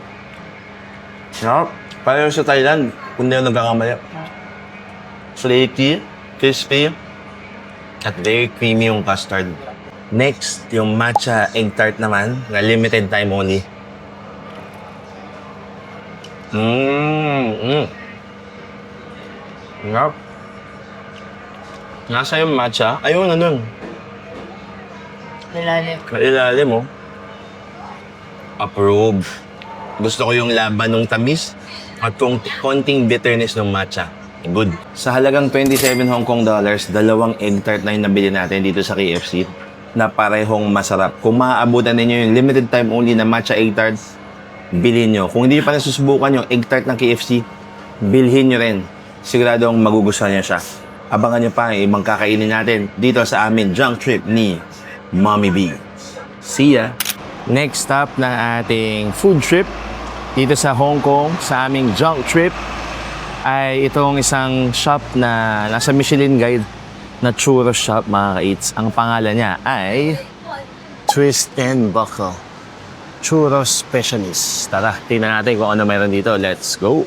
Sarap. Parang sa Thailand, kung hindi ako nagkakamali. Flaky, crispy, at very creamy yung custard. Next, yung matcha egg tart naman, na limited time only. Sarap. Nasa yung matcha? Ayun, ano? Nilalim. Kailalim mo. Approve. Gusto ko yung laban ng tamis at kung konting bitterness ng matcha. Good. Sa halagang 27 Hong Kong dollars, dalawang egg tart na yung nabili natin dito sa KFC na parehong masarap. Kung maaabutan ninyo yung limited time only na matcha egg tart, bilhin nyo. Kung hindi pa nasusubukan yung egg tart ng KFC, bilhin nyo rin. Siguradong magugustuhan nyo siya. Abangan nyo pa ang ibang kakainin natin dito sa amin junk trip ni Mommy B. See ya! Next stop ng ating food trip dito sa Hong Kong, sa aming junk trip, ay itong isang shop na nasa Michelin Guide na churros shop, mga ka-eats. Ang pangalan niya ay Twist and Buckle Churros Specialist. Tara, tingnan natin kung ano meron dito. Let's go!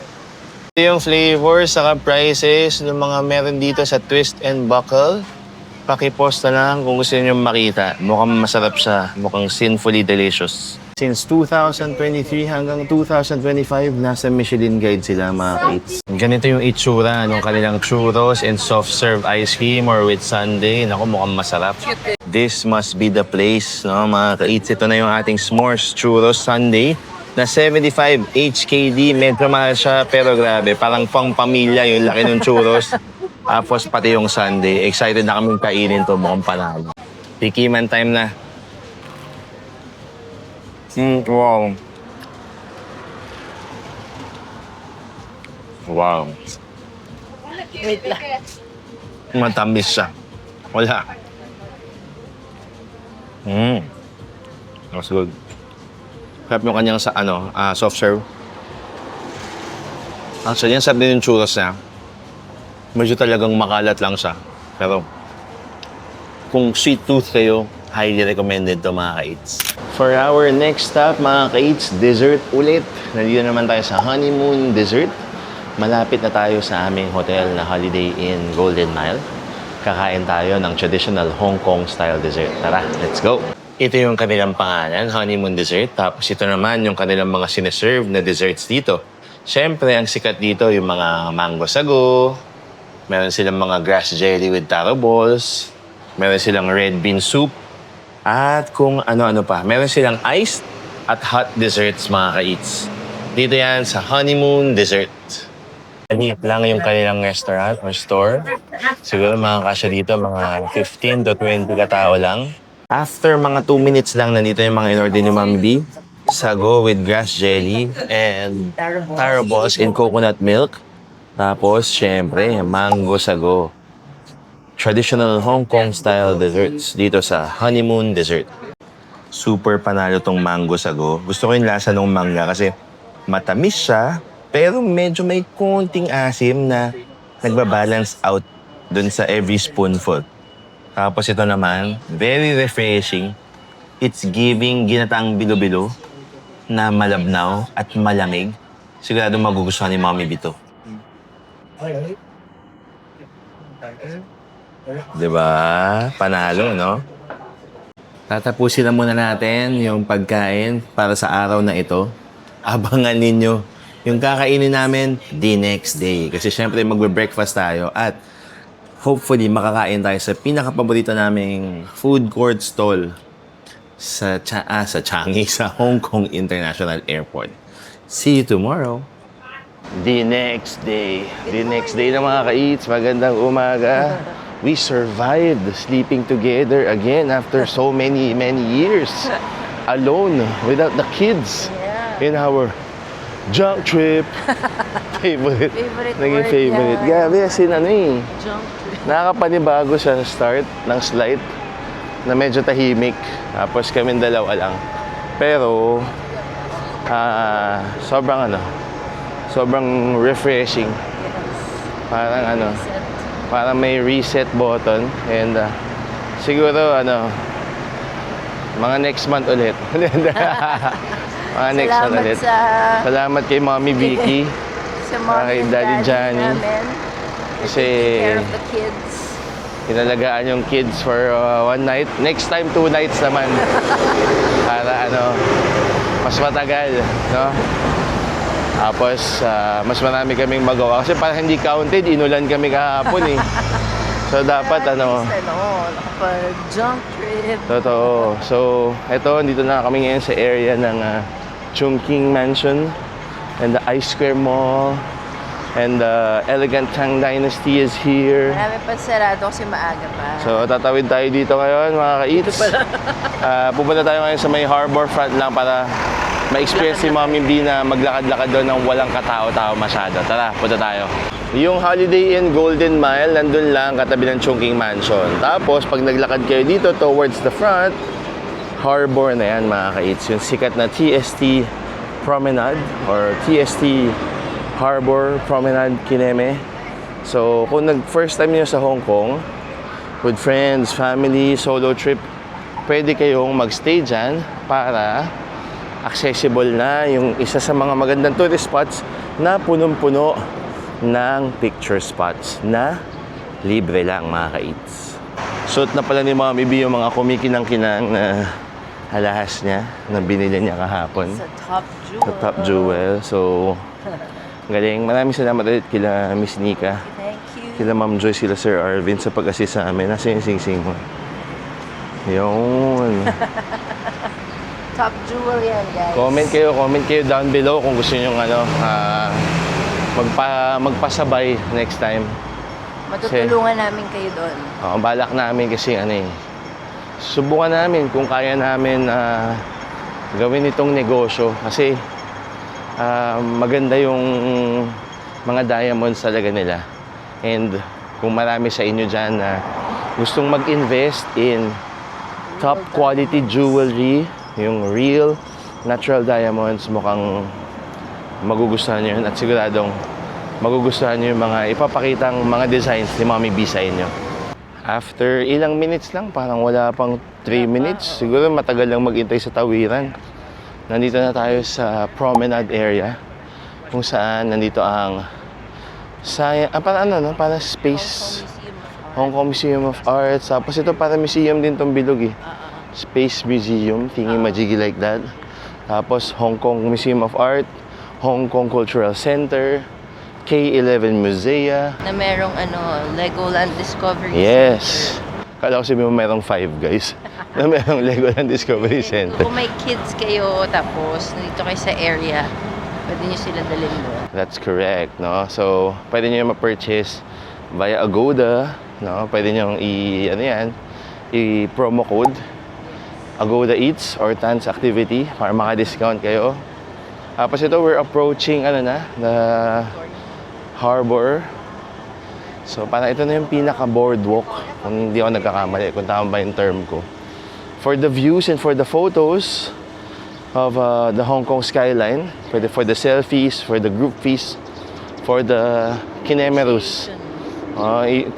Ito yung flavors saka prices ng mga meron dito sa Twist and Buckle. Pakipost na lang kung gusto niyo makita. Mukhang masarap siya. Mukhang sinfully delicious. Since 2023 hanggang 2025, nasa Michelin Guide sila, mga kids. Ganito yung itsura ng kanilang churros and soft serve ice cream or with sundae. Naku, mukhang masarap. This must be the place, no, mga kids. Ito na yung ating s'mores churros sundae na 75 HKD. Medyo mahal siya, pero grabe. Parang pang pamilya yung laki ng churros. Tapos pati yung sundae. Excited na kaming kainin to. Mukhang panalo. Tikiman time na. Wow. Wow. Wait lang. Matamis siya. Wala. That's good. Sarap yung kanyang soft serve. Actually, yan sarap din yung churros niya. Medyo talagang makalat lang siya. Pero kung sweet tooth kayo, highly recommended to, mga ka-eats. For our next stop, mga ka-eats, dessert ulit. Nandito naman tayo sa Honeymoon Dessert. Malapit na tayo sa aming hotel na Holiday Inn Golden Mile. Kakain tayo ng traditional Hong Kong style dessert. Tara, let's go! Ito yung kanilang pangalan, Honeymoon Dessert. Tapos ito naman yung kanilang mga sineserve na desserts dito. Siyempre, ang sikat dito yung mga mango sago. Meron silang mga grass jelly with taro balls. Meron silang red bean soup. At kung ano-ano pa. Meron silang iced at hot desserts, mga ka-eats. Dito yan sa Honeymoon Dessert. Maliit lang yung kanilang restaurant or store. Siguro makakasya dito mga 15 to 20 katao lang. After mga 2 minutes lang, nandito yung mga in-order ni Mami B. Sago with grass jelly and taro balls in coconut milk. Tapos, syempre, mango sago. Traditional Hong Kong style desserts dito sa Honeymoon Dessert. Super panalo tong mango sago. Gusto ko yung lasa ng mangga kasi matamis siya, pero medyo may konting asim na nagbabalance out dun sa every spoonful. Tapos ito naman, very refreshing. It's giving ginataang bilo-bilo na malabnaw at malamig. Sigurado magugustuhan ni Mommy Bito. Diba? Panalo, no? Tatapusin na muna natin yung pagkain para sa araw na ito. Abangan ninyo yung kakainin namin the next day. Kasi syempre magbe-breakfast tayo at hopefully makakain tayo sa pinakapaborito naming food court stall sa Changi, sa Hong Kong International Airport. See you tomorrow. The next day na mga ka-eats, magandang umaga. We survived sleeping together again after so many years. Alone, without the kids. In our junk trip. Favorite. Naging word favorite. yan. Grabe, kasi Junk trip. nakakapanibago sa start ng flight na medyo tahimik. Tapos kaming dalawa lang. Pero, sobrang refreshing. Parang may reset button. And siguro, mga next month ulit. Mga next month ulit. Salamat kay Mommy Vicky. Sa mom kay and Daddy daddy Johnny. namin. Kasi Care of the kids. inalagaan yung kids for one night. Next time, 2 nights naman. Para mas matagal, no? Tapos, mas marami kaming magawa. Kasi parang hindi counted, inulan kami kahapon eh. So, dapat Nakapag-junk trip. Totoo. So, dito na kami ngayon sa area ng Chungking Mansion and the Ice Square Mall and the Elegant Tang Dynasty is here. Marami pa sarado kasi maaga pa. So, tatawid tayo dito ngayon, mga ka-eats. Pupunta tayo ngayon sa may harbor front lang para ma-experience si Mommy B na maglakad-lakad doon ng walang katao-tao masyado. Tara, punta tayo. Yung Holiday Inn Golden Mile, nandun lang katabi ng Chungking Mansion. Tapos, pag naglakad kayo dito towards the front, harbor na yan, mga ka-eats. Yung sikat na TST Promenade or TST Harbor Promenade Kineme. So, kung first time niyo sa Hong Kong, with friends, family, solo trip, pwede kayong magstay dyan para accessible na yung isa sa mga magandang tourist spots na punong-puno ng picture spots na libre lang, mga ka-eats. Suot na pala ni Mommy B yung mga kumikinang-kinang na alahas niya na binili niya kahapon. Sa Top Jewel. Sa Top Jewel. So, galing. Maraming salamat ulit kila Miss Nika, Thank you. kila Ma'am Joy, sila Sir Arvin sa pag-assist sa amin. Nasa yung sing-sing mo. Yun. Top Jewel yan, guys. Comment kayo down below kung gusto niyo magpasabay next time. Matutulungan namin kayo doon. Balak namin kasi subukan namin kung kaya namin gawin itong negosyo kasi maganda yung mga diamonds talaga nila. And kung marami sa inyo dyan na gustong mag-invest in top quality jewelry, yung real natural diamonds, mukhang magugustuhan nyo yun at siguradong magugustuhan nyo yung mga ipapakitang mga designs ni Mommy B sa inyo. After ilang minutes lang, parang wala pang 3 minutes, siguro matagal lang mag-intay sa tawiran. Nandito na tayo sa promenade area kung saan nandito ang para space Hong Kong Museum of Arts. Tapos ito para museum din tong bilog eh. Space Museum, thingy majigi like that. Tapos Hong Kong Museum of Art, Hong Kong Cultural Center, K11 Musea. Na merong Legoland Discovery Yes. Center. Kala ko sabi mo merong 5 guys. Na merong Legoland Discovery Center. Kung may kids kayo tapos nandito kayo sa area, pwede nyo sila dalhin doon. That's correct, no? So, pwede nyo ma-purchase via Agoda, no? Pwede nyo i-promo code Agoda Eats or Tans Activity para maka-discount kayo. Tapos ito, we're approaching the harbor. So, parang ito na yung pinaka-boardwalk, kung hindi ako nagkakamali, kung tama ba yung term ko. For the views and for the photos of the Hong Kong skyline, for the selfies, for the group feast, for the kinemerus.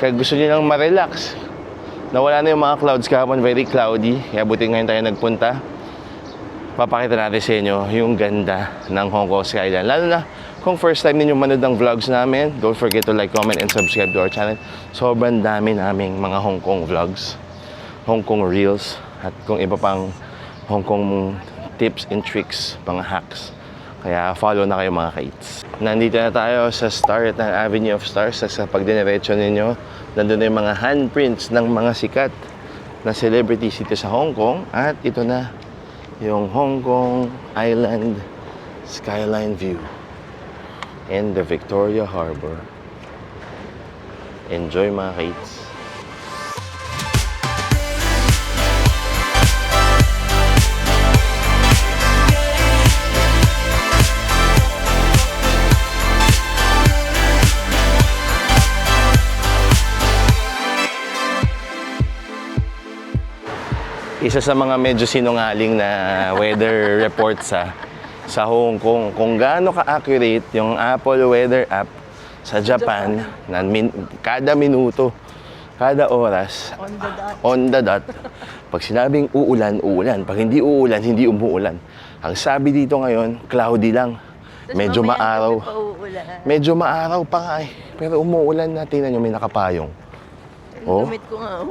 Kaya gusto nyo lang ma-relax. Nawala na yung mga clouds kahapon, very cloudy. Kaya buti ngayon tayo nagpunta. Papakita natin sa inyo yung ganda ng Hong Kong skyline. Lalo na kung first time ninyo manood ng vlogs namin, don't forget to like, comment, and subscribe to our channel. Sobrang dami naming mga Hong Kong vlogs, Hong Kong reels, at kung iba pang Hong Kong tips and tricks, mga hacks. Kaya follow na kayo mga ka-eats. Nandito na tayo sa start ng Avenue of Stars. Sa pagdinerecho ninyo, nandun na yung mga handprints ng mga sikat na celebrities dito sa Hong Kong. At ito na yung Hong Kong Island skyline view and the Victoria Harbor. Enjoy mga kids. Isa sa mga medyo sinungaling na weather report sa Hong Kong. Kung gaano ka-accurate yung Apple Weather app sa Japan na kada minuto, kada oras, on the dot. Pag sinabing uulan, uulan. Pag hindi uulan, hindi umuulan. Ang sabi dito ngayon, cloudy lang. Medyo maaraw. Medyo maaraw pa nga eh. Pero umuulan na, tingnan nyo, may nakapayong. Oh, Damit ko nga.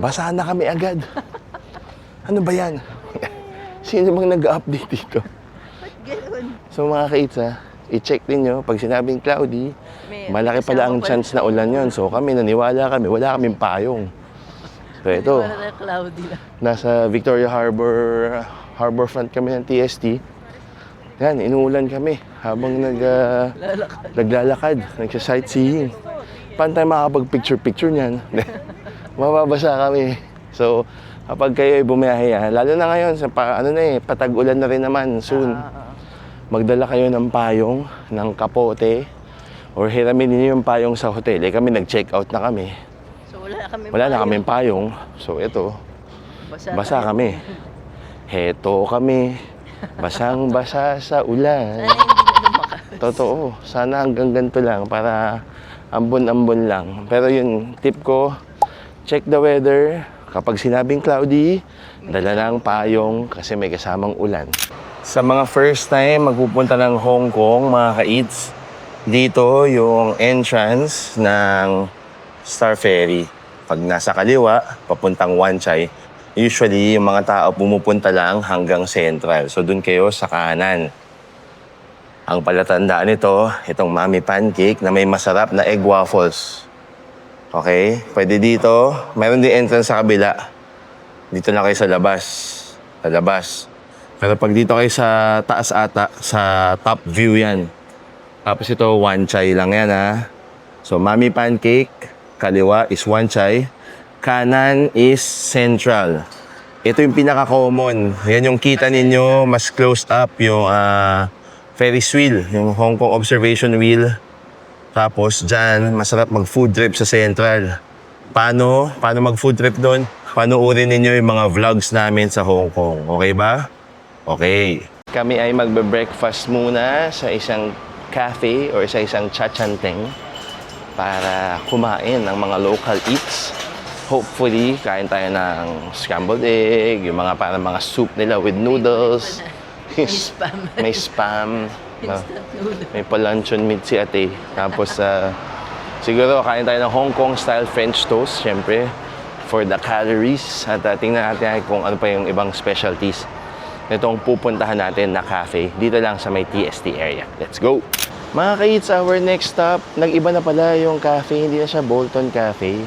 basa na kami agad. Ano ba yan? Sino bang nag-update dito? So mga kids i-check ninyo, pag sinabing cloudy, malaki pala ang chance na ulan yon. So kami, naniwala kami, wala kaming payong. So ito, nasa Victoria Harborfront kami ng TST. Yan, inuulan kami habang naglalakad, nagsa-sightseeing. Paano tayo makakapag-picture-picture niyan? Mababasa kami. So, kapag kayo ay bumiyahe, lalo na ngayon, patag-ulan na rin naman soon. Magdala kayo ng payong, ng kapote, or hiramin niyo yung payong sa hotel. Kami nag-check out na kami. So Wala na kaming payong. So ito, basa kami. Heto kami, basang-basa sa ulan. Totoo, sana hanggang ganito lang para ambon-ambon lang. Pero yun, tip ko, check the weather. Kapag sinabing cloudy, dala ng payong kasi may kasamang ulan. Sa mga first time magpupunta ng Hong Kong, mga ka-eats, dito yung entrance ng Star Ferry. Pag nasa kaliwa, papuntang Wan Chai, usually yung mga tao pumupunta lang hanggang Central. So dun kayo sa kanan. Ang palatandaan nito, itong Mami Pancake na may masarap na egg waffles. Okay? Pwede dito. Mayroon din entrance sa kabila. Dito na kayo sa labas. Sa labas. Pero pag dito kayo sa taas ata, sa top view yan. Tapos ito, Wan Chai lang yan So, Mami Pancake, kaliwa is Wan Chai. Kanan is Central. Ito yung pinaka-common. Yan yung kita ninyo, mas closed up yung Ferris wheel, yung Hong Kong Observation Wheel. Tapos dyan, masarap mag-food trip sa Central. Paano mag-food trip doon? Panoorin ninyo yung mga vlogs namin sa Hong Kong. Okay ba? Okay. Kami ay magbe-breakfast muna sa isang cafe or sa isang chachanteng para kumain ng mga local eats. Hopefully, kain tayo ng scrambled egg, yung mga parang mga soup nila with noodles. May spam. May pa-luncheon meat si ate. Tapos, siguro kain tayo ng Hong Kong style French toast, syempre, for the calories. At tingnan natin kung ano pa yung ibang specialties. Itong pupuntahan natin na cafe, dito lang sa may TST area. Let's go! Mga ka-eats, our next stop, nag-iba na pala yung cafe, hindi na siya Bolton Cafe.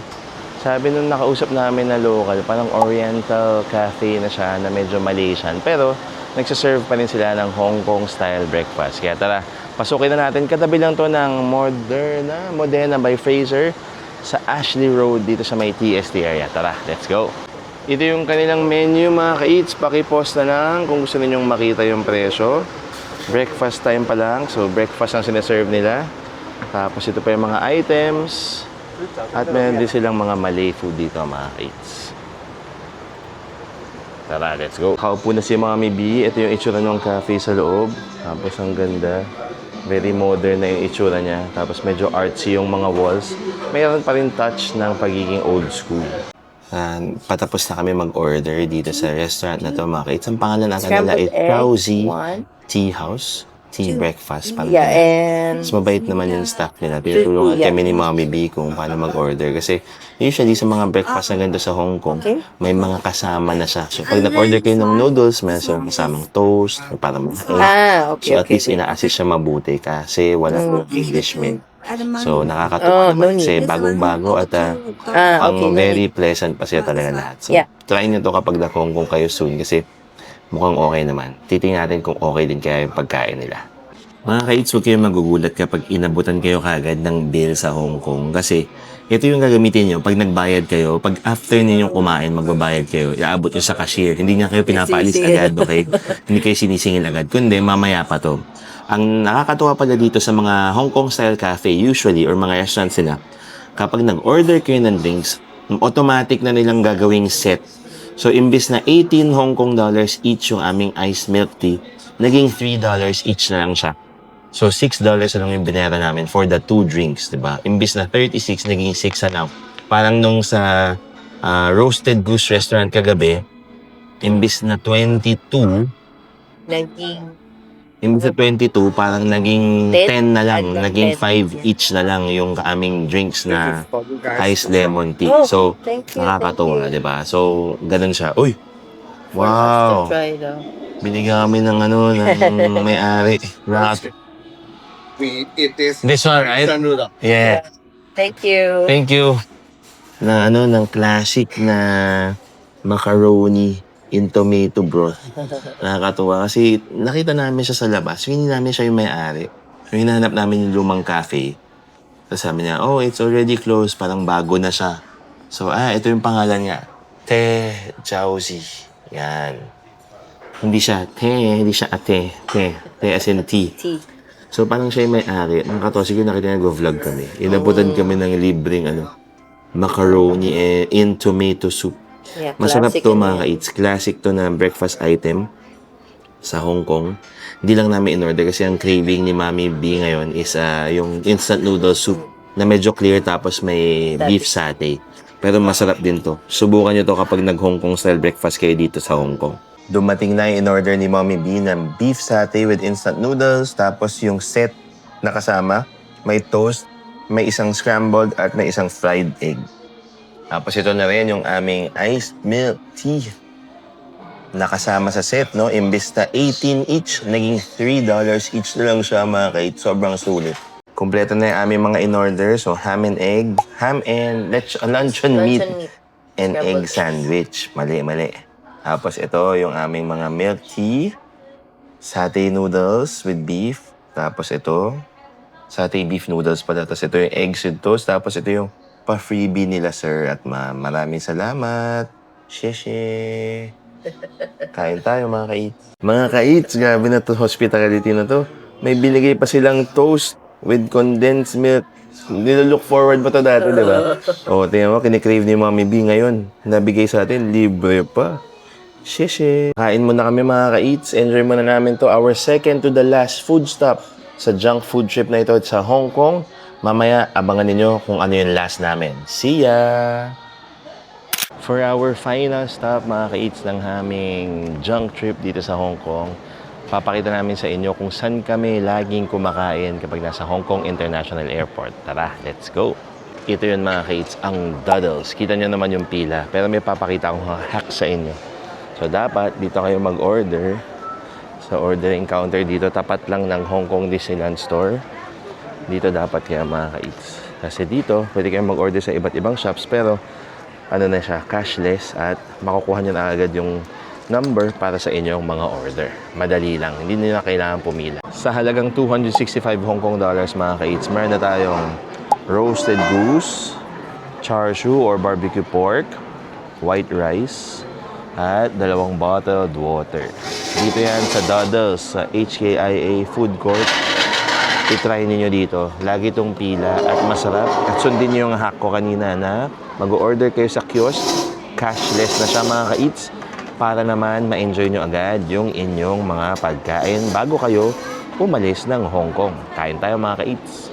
Sabi nung nakausap namin na local, parang Oriental Cafe na siya, na medyo Malaysian. Pero, nagsaserve pa rin sila ng Hong Kong style breakfast. Kaya tara, pasukin na natin. Katabi lang to ng Moderna by Fraser sa Ashley Road dito sa may TST area. Tara, let's go! Ito yung kanilang menu, mga ka-eats. Paki-post na lang kung gusto ninyong makita yung presyo. Breakfast time pa lang. So, breakfast ang sineserve nila. Tapos, ito pa yung mga items. At meron din silang mga Malay food dito, mga ka-eats. Tara, let's go. Kaupo na si Mami B. Ito yung itsura ng cafe sa loob. Tapos, ang ganda. Very modern na yung itsura niya. Tapos, medyo artsy yung mga walls. Mayroon pa rin touch ng pagiging old school. Patapos na kami mag-order dito sa restaurant na to, mga kids. Ang pangalan natin nila ay Krauzy Tea House. Tea breakfast. Yeah, and Mas mabait naman yung staff nila. Tinutulungan kami ni Mommy B kung paano mag-order. Kasi usually sa mga breakfast na ganito sa Hong Kong, may mga kasama na siya. So pag nag-order kayo ng noodles, may kasamang toast, or parang mga egg. So at least ina-assist siya mabuti kasi wala English So, nakakatuwa naman kasi bagong-bago at ang Okay, no very need. pleasant pa siya talaga lahat. So, Yeah. try nyo to kapag na-Hong Kong kayo soon kasi mukhang okay naman. Titingnan natin kung okay din kaya yung pagkain nila. Mga kaits, huwag kayong magugulat kapag inabutan kayo kagad ng bill sa Hong Kong kasi ito yung gagamitin nyo pag nagbayad kayo, pag after ninyong kumain, magbabayad kayo, iaabot nyo sa cashier. Hindi nga kayo pinapaalis agad, okay? Hindi kayo sinisingil agad, kundi mamaya pa to. Ang nakakatuwa pala dito sa mga Hong Kong style cafe usually or mga restaurants nila, kapag nag-order kayo ng drinks, automatic na nilang gagawing set. So, imbis na 18 Hong Kong dollars each yung aming iced milk tea, naging $3 each na lang siya. So, $6 na lang yung binera namin for the 2 drinks, di ba? Imbis na 36, naging 6 na lang. Parang nung sa Roasted Goose Restaurant kagabi, imbis na 22, parang naging 10 na lang. Naging 5 each na lang yung aming drinks na iced lemon tea. So, nakakatuwa, di ba? So, ganun siya. Uy! Wow! Binigyan kami ng ng may-ari. This one, right? Yeah. Thank you. Thank you. Ng classic na macaroni in tomato broth. Nakakatuwa kasi nakita namin siya sa labas. Hindi namin siya yung may-ari. So, hinahanap namin yung lumang cafe. Tapos sabi niya, oh, it's already closed. Parang bago na siya. So, ito yung pangalan niya. Te Jiaozi. Yan. Hindi siya ate. Te as in tea. So, parang siya yung may-ari. Nakakatawa, siguro nakita niya nag-vlog kami. Inabutan kami ng libreng macaroni in tomato soup. Yeah, Masarap classic to yun mga yan. ka-eats. Classic to na breakfast item sa Hong Kong. Hindi lang namin in-order kasi ang craving ni Mami B ngayon is yung instant noodle soup na medyo clear tapos may beef satay. Pero masarap din to. Subukan nyo to kapag nag-Hong Kong style breakfast kayo dito sa Hong Kong. Dumating na yung in-order ni Mommy B ng beef satay with instant noodles. Tapos yung set na kasama, may toast, may isang scrambled at may isang fried egg. Tapos ito na rin yung aming iced milk tea. Nakasama sa set, no? Imbis na 18 each, naging $3 each na lang siya, mga kait. Sobrang sulit. Kompleto na yung aming mga in-order. So, ham and luncheon meat and egg sandwich. Mali. Tapos ito yung aming mga milk tea, satay noodles with beef. Tapos ito, satay beef noodles pala. Tapos ito yung eggs with toast. Tapos ito yung pa-freebie nila, sir at ma'am. Maraming salamat. Sheshe. Kain tayo, mga ka-eats. Mga ka-eats, grabe na to, hospitality na to. May binigay pa silang toast with condensed milk. Nilook forward pa to dati, di ba? O, tingnan mo, kinikrave ni Mommy B ngayon. Nabigay sa atin, libre pa. Sheshe. Kain muna kami, mga ka-eats. Enjoy muna namin to. Our second to the last food stop sa junk food trip na ito sa Hong Kong. Mamaya, abangan ninyo kung ano yung last namin. See ya! For our final stop, mga ka-eats ng aming junk trip dito sa Hong Kong, papakita namin sa inyo kung saan kami laging kumakain kapag nasa Hong Kong International Airport. Tara, let's go! Ito yun, mga ka-eats, ang Doodles. Kita nyo naman yung pila, pero may papakita akong hack sa inyo. So, dapat dito kayo mag-order sa ordering counter dito. Tapat lang ng Hong Kong Disneyland Store. Dito dapat kaya, mga ka-eats. Kasi dito, pwede kayong mag-order sa iba't ibang shops, pero na siya, cashless at makukuha nyo na agad yung number para sa inyong mga order. Madali lang, hindi nyo na kailangan pumila. Sa halagang 265 Hong Kong dollars, mga ka-eats, meron na tayong roasted goose, char siu or barbecue pork, white rice, at 2 bottled water. Dito yan sa Doodles, sa HKIA Food Court. I-try ninyo dito. Lagi itong pila at masarap. At sundin nyo yung hack ko kanina na mag-order kayo sa kiosk. Cashless na siya, mga ka-eats. Para naman ma-enjoy nyo agad yung inyong mga pagkain bago kayo umalis ng Hong Kong. Kain tayo, mga ka-eats.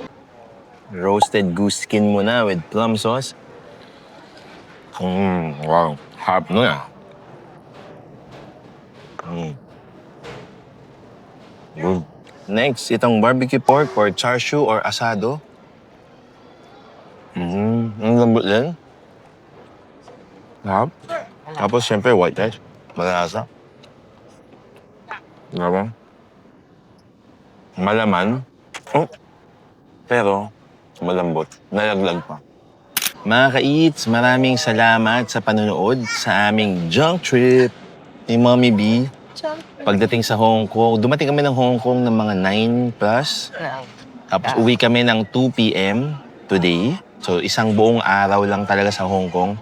Roasted goose skin muna with plum sauce. Wow. Harap na yan. Good. Next, itong barbecue pork or char siu or asado. Ang lambot din. Harap. Tapos, syempre, white rice. Malasa. Diba? Malaman. Oh. Pero, Malambot. Nalaglag pa. Mga ka-eats, maraming salamat sa panonood sa aming junk trip ni Mommy B. Pagdating sa Hong Kong, dumating kami ng Hong Kong ng mga 9 plus. Tapos uwi kami ng 2 p.m. today. So isang buong araw lang talaga sa Hong Kong.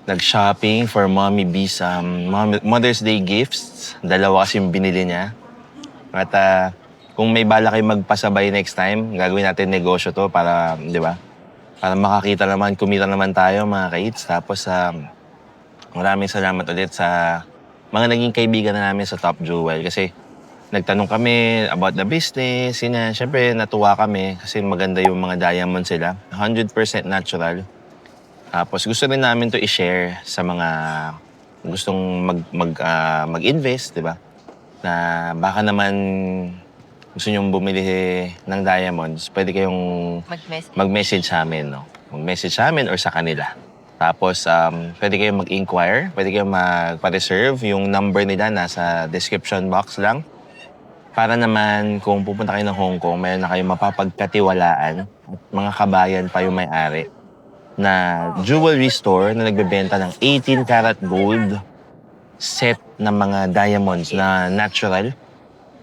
Nag-shopping for Mommy B some Mother's Day gifts. Dalawa kasi yung binili niya. At kung may bala kayo magpasabay next time, gagawin natin negosyo to para, di ba? Para makakita naman, kumita naman tayo mga ka-eats. Tapos maraming salamat ulit sa mga naging kaibigan na namin sa Top Jewel. Kasi nagtanong kami about the business. Siyempre natuwa kami kasi maganda yung mga diamonds sila. 100% natural. Tapos gusto rin namin to i-share sa mga gustong mag-invest, di ba? Na baka naman gusto nyong bumili ng diamonds, pwede kayong mag-message sa amin, no? Mag-message sa amin or sa kanila. Tapos, pwede kayong mag-inquire, pwede kayong magpa-reserve. Yung number nila nasa description box lang. Para naman, kung pupunta kayo ng Hong Kong, mayroon na kayong mapapagkatiwalaan at mga kabayan pa yung may-ari na jewelry store na nagbebenta ng 18 karat gold set ng mga diamonds na natural,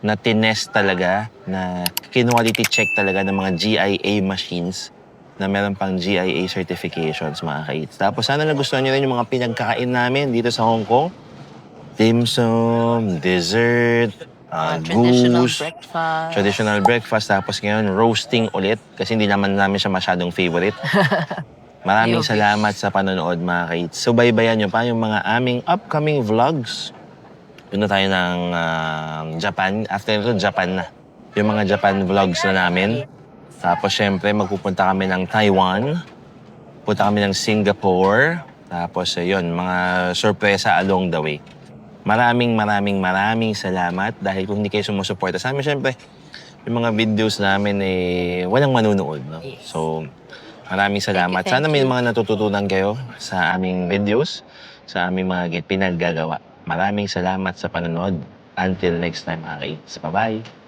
na tinest talaga, na quality check talaga ng mga GIA machines na meron pang GIA certifications, mga ka-eats. Tapos sana nagustuhan nyo rin yung mga pinagkakain namin dito sa Hong Kong. Dim sum, dessert, Traditional goose, breakfast. traditional breakfast. Tapos ngayon, roasting ulit kasi hindi naman namin siya masyadong favorite. Maraming salamat sa panonood, mga ka-eats. Subaybayan nyo pa yung mga aming upcoming vlogs. Punta tayo ng Japan. After ito, Japan na. Yung mga Japan vlogs na namin. Tapos, syempre, magpupunta kami ng Taiwan. Punta kami ng Singapore. Tapos, yun, mga sorpresa along the way. Maraming salamat dahil kung hindi kayo sumusuporta sa amin, syempre, yung mga videos namin walang manunood. No? So, maraming salamat. Sana may mga natututunan kayo sa aming videos, sa aming mga pinaggagawa. Maraming salamat sa panonood. Until next time, mga ka-eats. Bye-bye!